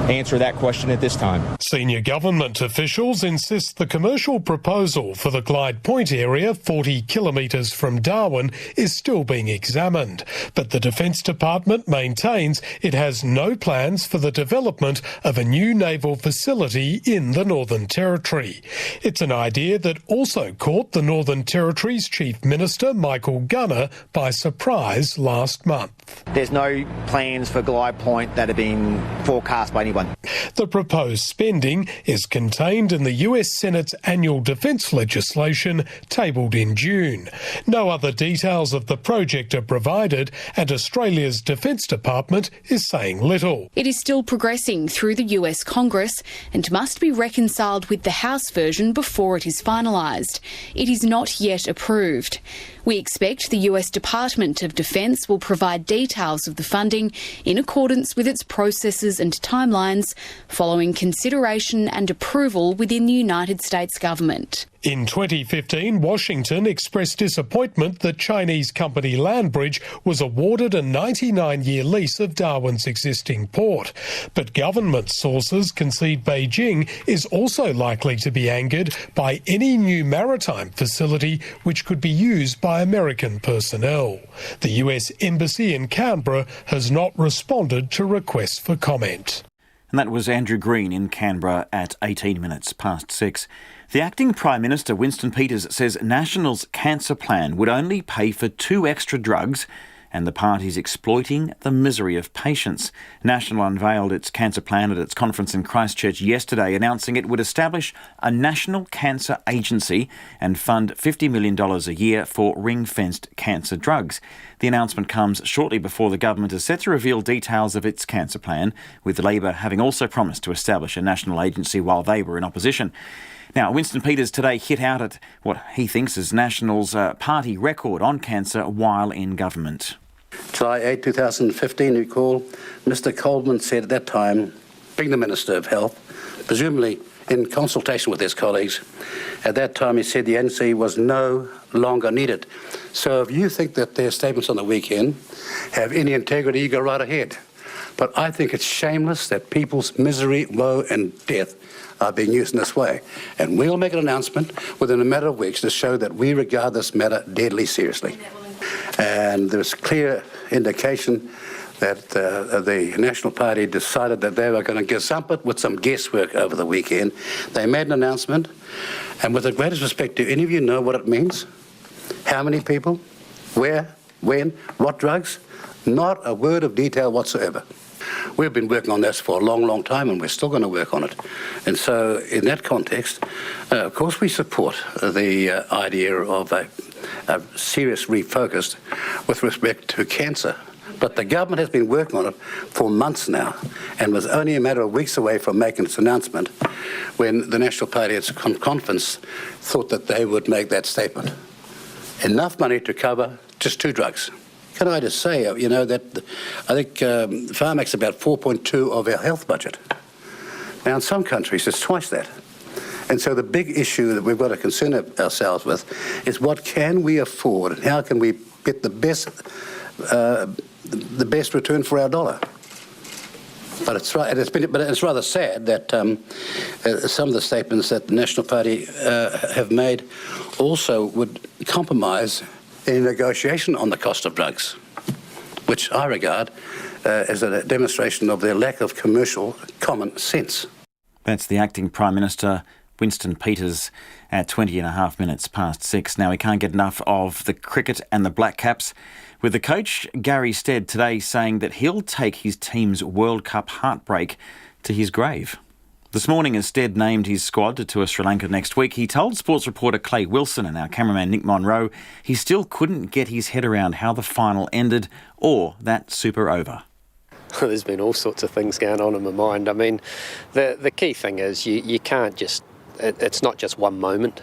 answer that question at this time. Senior government officials insist the commercial proposal for the Glide Point area, 40 kilometres from Darwin, is still being examined. But the Defence Department maintains it has no plans for the development of a new naval facility in the Northern Territory. It's an idea that also caught the Northern Territory's Chief Minister, Michael Gunner, by surprise last month. There's no plans for Glide Point that have been forecast by anyone. The proposed spending is contained in the US Senate's annual defence legislation tabled in June. No other details of the project are provided, and Australia's Defence Department is saying little. It is still progressing through the US Congress and must be reconciled with the House version before it is finalised. It is not yet approved. We expect the US Department of Defence will provide details of the funding in accordance with its processes and timelines following consideration and approval within the United States government. In 2015, Washington expressed disappointment that Chinese company Landbridge was awarded a 99-year lease of Darwin's existing port. But government sources concede Beijing is also likely to be angered by any new maritime facility which could be used by American personnel. The US Embassy in Canberra has not responded to requests for comment. And that was Andrew Green in Canberra at 6:18. The acting Prime Minister, Winston Peters, says National's cancer plan would only pay for 2 extra drugs and the party's exploiting the misery of patients. National unveiled its cancer plan at its conference in Christchurch yesterday, announcing it would establish a national cancer agency and fund $50 million a year for ring-fenced cancer drugs. The announcement comes shortly before the government is set to reveal details of its cancer plan, with Labor having also promised to establish a national agency while they were in opposition. Now, Winston Peters today hit out at what he thinks is National's party record on cancer while in government. July 8, 2015, recall, Mr Coleman said at that time, being the Minister of Health, presumably in consultation with his colleagues, at that time he said the agency was no longer needed. So if you think that their statements on the weekend have any integrity, you go right ahead. But I think it's shameless that people's misery, woe and death are being used in this way. And we'll make an announcement within a matter of weeks to show that we regard this matter deadly seriously. And there's clear indication that the National Party decided that they were going to gazump it with some guesswork over the weekend. They made an announcement, and with the greatest respect, do any of you know what it means? How many people? Where? When? What drugs? Not a word of detail whatsoever. We've been working on this for a long, long time, and we're still going to work on it. And so in that context, of course, we support the idea of a serious refocus with respect to cancer. But the government has been working on it for months now and was only a matter of weeks away from making its announcement when the National Party at its conference thought that they would make that statement. Enough money to cover just 2 drugs. Can I just say, that I think Pharmac's about 4.2 of our health budget. Now, in some countries, it's twice that. And so the big issue that we've got to concern ourselves with is what can we afford and how can we get the best return for our dollar. But it's rather sad that some of the statements that the National Party have made also would compromise any negotiation on the cost of drugs, which I regard as a demonstration of their lack of commercial common sense. That's the Acting Prime Minister, Winston Peters, at 6:20. Now, we can't get enough of the cricket and the Black Caps, with the coach, Gary Stead, today saying that he'll take his team's World Cup heartbreak to his grave. This morning, as Stead named his squad to tour Sri Lanka next week, he told sports reporter Clay Wilson and our cameraman Nick Monroe he still couldn't get his head around how the final ended or that super over. There's been all sorts of things going on in my mind. I mean, the key thing is you can't just... It's not just one moment,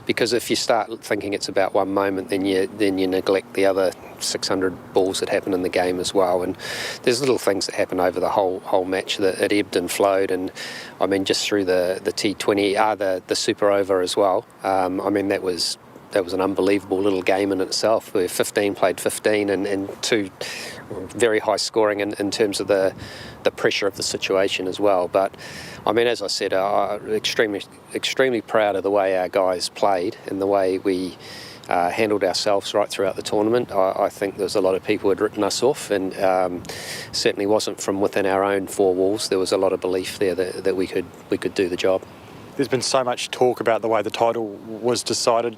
because if you start thinking it's about one moment, then you neglect the other 600 balls that happen in the game as well. And there's little things that happen over the whole match that it ebbed and flowed. And I mean, just through the T20, the super over as well. I mean, that was an unbelievable little game in itself, where 15 played 15 and 2 very high scoring in terms of the pressure of the situation as well. But I mean, as I said, I'm extremely proud of the way our guys played and the way we handled ourselves right throughout the tournament. I think there's a lot of people who had written us off, and certainly wasn't from within our own 4 walls. There was a lot of belief there that we could do the job. There's been so much talk about the way the title was decided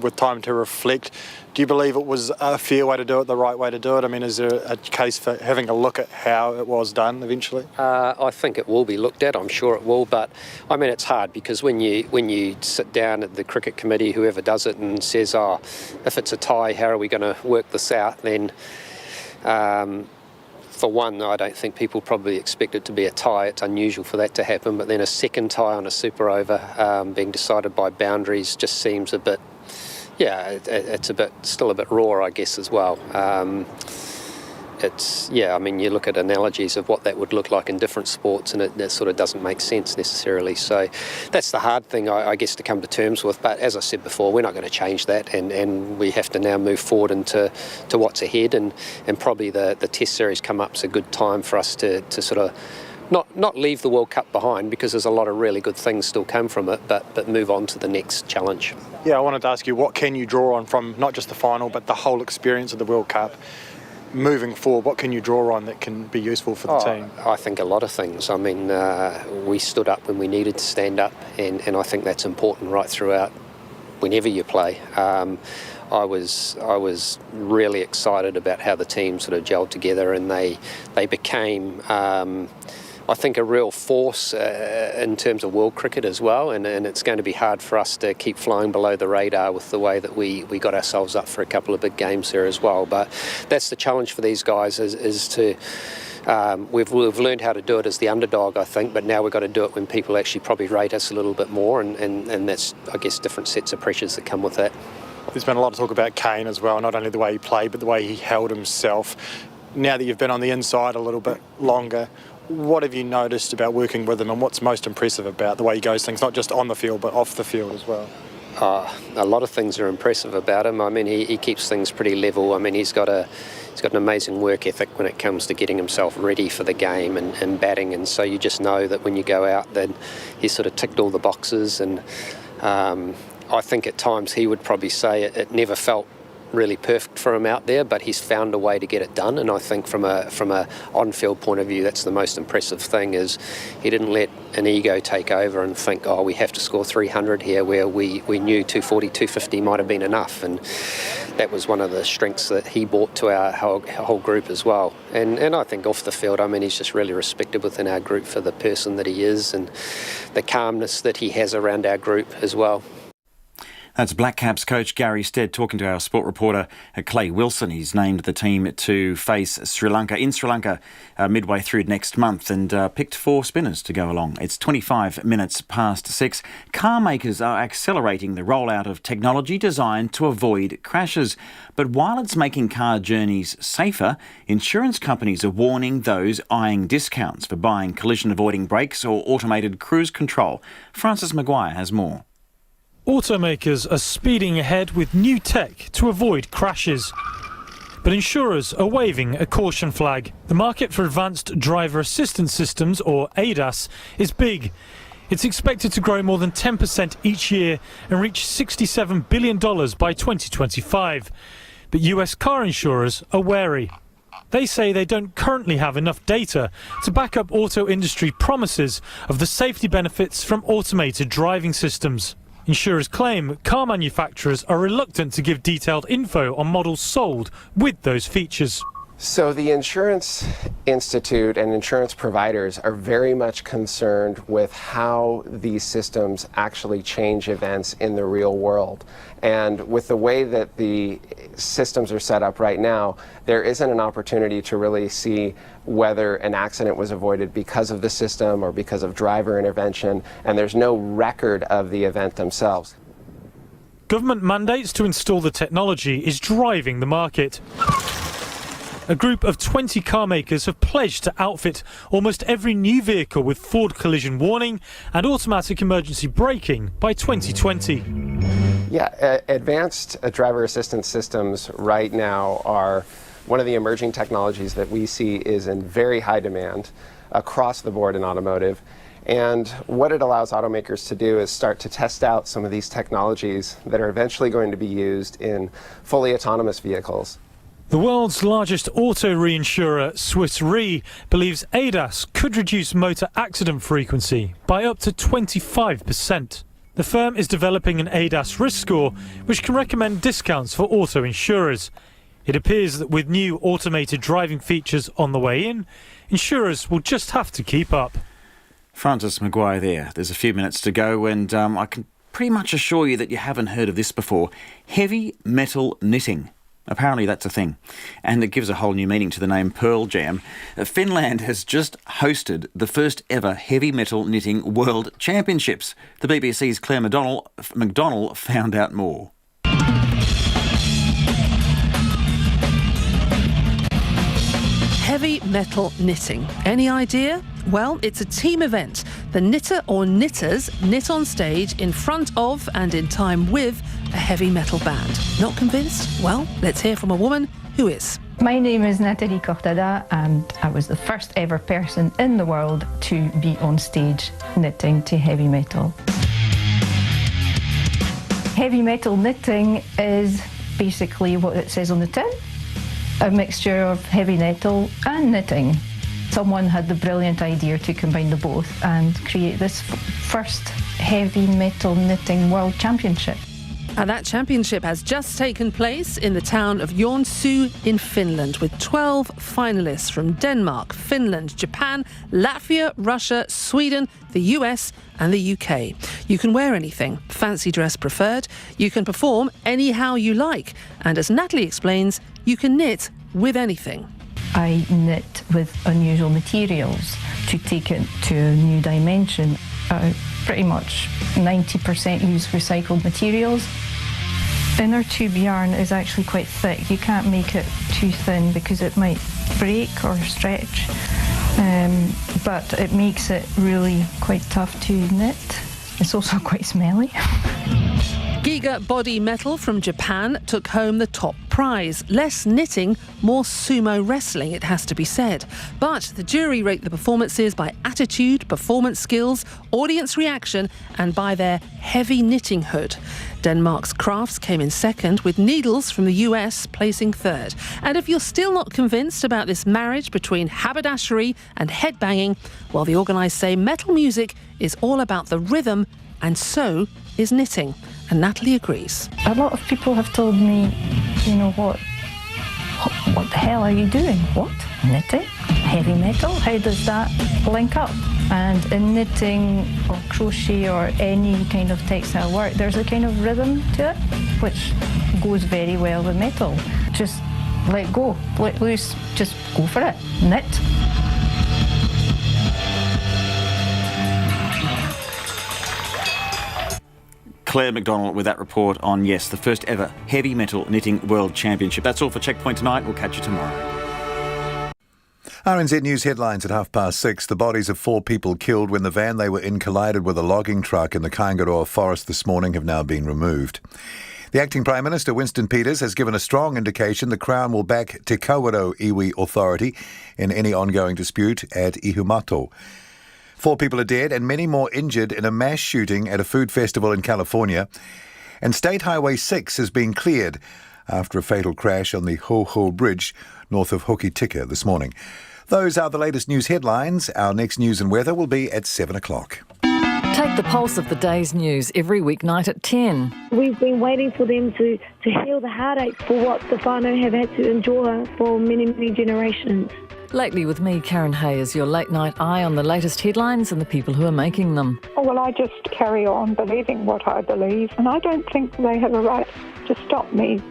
with time to reflect. Do you believe it was a fair way to do it, the right way to do it? I mean, is there a case for having a look at how it was done eventually? I think it will be looked at. I'm sure it will. But I mean, it's hard because when you sit down at the cricket committee, whoever does it, and says, if it's a tie, how are we going to work this out? Then for one, I don't think people probably expect it to be a tie. It's unusual for that to happen. But then a second tie on a super over being decided by boundaries just seems a bit... Yeah, it's still a bit raw, I guess, as well. I mean, you look at analogies of what that would look like in different sports, and it sort of doesn't make sense necessarily. So that's the hard thing, I guess, to come to terms with. But as I said before, we're not going to change that, and we have to now move forward into what's ahead, and probably the Test series come up's a good time for us to sort of not leave the World Cup behind, because there's a lot of really good things still come from it, but move on to the next challenge. Yeah, I wanted to ask you, what can you draw on from not just the final, but the whole experience of the World Cup moving forward? What can you draw on that can be useful for the team? I think a lot of things. I mean, we stood up when we needed to stand up, and I think that's important right throughout whenever you play. I was really excited about how the team sort of gelled together, and they became, I think, a real force in terms of world cricket as well, and it's going to be hard for us to keep flying below the radar with the way that we got ourselves up for a couple of big games there as well. But that's the challenge for these guys, is to we've learned how to do it as the underdog, I think, but now we've got to do it when people actually probably rate us a little bit more, and that's, I guess, different sets of pressures that come with that. There's been a lot of talk about Kane as well, not only the way he played, but the way he held himself. Now that you've been on the inside a little bit longer, what have you noticed about working with him, and what's most impressive about the way he goes things, not just on the field, but off the field as well? A lot of things are impressive about him. I mean, he keeps things pretty level. I mean, he's got an amazing work ethic when it comes to getting himself ready for the game and batting, and so you just know that when you go out, then he's sort of ticked all the boxes. And I think at times he would probably say it never felt really perfect for him out there, but he's found a way to get it done. And I think from a on-field point of view, that's the most impressive thing, is he didn't let an ego take over and think, we have to score 300 here, where we knew 240, 250 might have been enough. And that was one of the strengths that he brought to our whole group as well. And I think off the field, I mean, he's just really respected within our group for the person that he is and the calmness that he has around our group as well. That's Black Caps coach Gary Stead talking to our sport reporter Clay Wilson. He's named the team to face Sri Lanka midway through next month, and picked 4 spinners to go along. It's 25 minutes past 6. Car makers are accelerating the rollout of technology designed to avoid crashes. But while it's making car journeys safer, insurance companies are warning those eyeing discounts for buying collision-avoiding brakes or automated cruise control. Francis Maguire has more. Automakers are speeding ahead with new tech to avoid crashes. But insurers are waving a caution flag. The market for advanced driver assistance systems, or ADAS, is big. It's expected to grow more than 10% each year and reach $67 billion by 2025. But US car insurers are wary. They say they don't currently have enough data to back up auto industry promises of the safety benefits from automated driving systems. Insurers claim car manufacturers are reluctant to give detailed info on models sold with those features. So the Insurance Institute and insurance providers are very much concerned with how these systems actually change events in the real world. And with the way that the systems are set up right now, there isn't an opportunity to really see whether an accident was avoided because of the system or because of driver intervention, and there's no record of the event themselves. Government mandates to install the technology is driving the market. A group of 20 car makers have pledged to outfit almost every new vehicle with forward collision warning and automatic emergency braking by 2020. Yeah, advanced driver assistance systems right now are one of the emerging technologies that we see is in very high demand across the board in automotive. And what it allows automakers to do is start to test out some of these technologies that are eventually going to be used in fully autonomous vehicles. The world's largest auto reinsurer, Swiss Re, believes ADAS could reduce motor accident frequency by up to 25%. The firm is developing an ADAS risk score, which can recommend discounts for auto insurers. It appears that with new automated driving features on the way in, insurers will just have to keep up. Francis Maguire there. There's a few minutes to go, and I can pretty much assure you that you haven't heard of this before. Heavy metal knitting. Apparently that's a thing, and it gives a whole new meaning to the name Pearl Jam. Finland has just hosted the first ever heavy metal knitting world championships. The BBC's Claire McDonnell found out more. Heavy metal knitting. Any idea? Well, it's a team event. The knitter or knitters knit on stage in front of and in time with a heavy metal band. Not convinced? Well, let's hear from a woman who is. My name is Nathalie Cortada, and I was the first ever person in the world to be on stage knitting to heavy metal. Heavy metal knitting is basically what it says on the tin, a mixture of heavy metal and knitting. Someone had the brilliant idea to combine the both and create this first heavy metal knitting world championship. And that championship has just taken place in the town of Joensuu in Finland, with 12 finalists from Denmark, Finland, Japan, Latvia, Russia, Sweden, the US and the UK. You can wear anything, fancy dress preferred. You can perform anyhow you like. And as Natalie explains, you can knit with anything. I knit with unusual materials to take it to a new dimension. Pretty much 90% use recycled materials. Inner tube yarn is actually quite thick. You can't make it too thin because it might break or stretch, but it makes it really quite tough to knit. It's also quite smelly. Giga Body Metal from Japan took home the top prize. Less knitting, more sumo wrestling, it has to be said. But the jury rate the performances by attitude, performance skills, audience reaction and by their heavy knitting hood. Denmark's crafts came in second, with Needles from the US placing third. And if you're still not convinced about this marriage between haberdashery and headbanging, well, the organised say metal music is all about the rhythm, and so is knitting. And Natalie agrees. A lot of people have told me, you know, what the hell are you doing? What? Knitting? Heavy metal? How does that link up? And in knitting or crochet or any kind of textile work, there's a kind of rhythm to it, which goes very well with metal. Just let go, let loose, just go for it. Knit. Claire McDonald with that report on, yes, the first ever heavy metal knitting world championship. That's all for Checkpoint tonight. We'll catch you tomorrow. RNZ News headlines at 6:30. The bodies of 4 people killed when the van they were in collided with a logging truck in the Kaingaroa forest this morning have now been removed. The Acting Prime Minister, Winston Peters, has given a strong indication the Crown will back Te Kawerau iwi Authority in any ongoing dispute at Ihumātao. 4 people are dead and many more injured in a mass shooting at a food festival in California. And State Highway 6 has been cleared after a fatal crash on the Ho Bridge north of Hokitika this morning. Those are the latest news headlines. Our next news and weather will be at 7 o'clock. Take the pulse of the day's news every weeknight at 10. We've been waiting for them to heal the heartache for what the whānau have had to endure for many, many generations. Lately with me, Karen Hayes, your late-night eye on the latest headlines and the people who are making them. Oh, well, I just carry on believing what I believe, and I don't think they have a right to stop me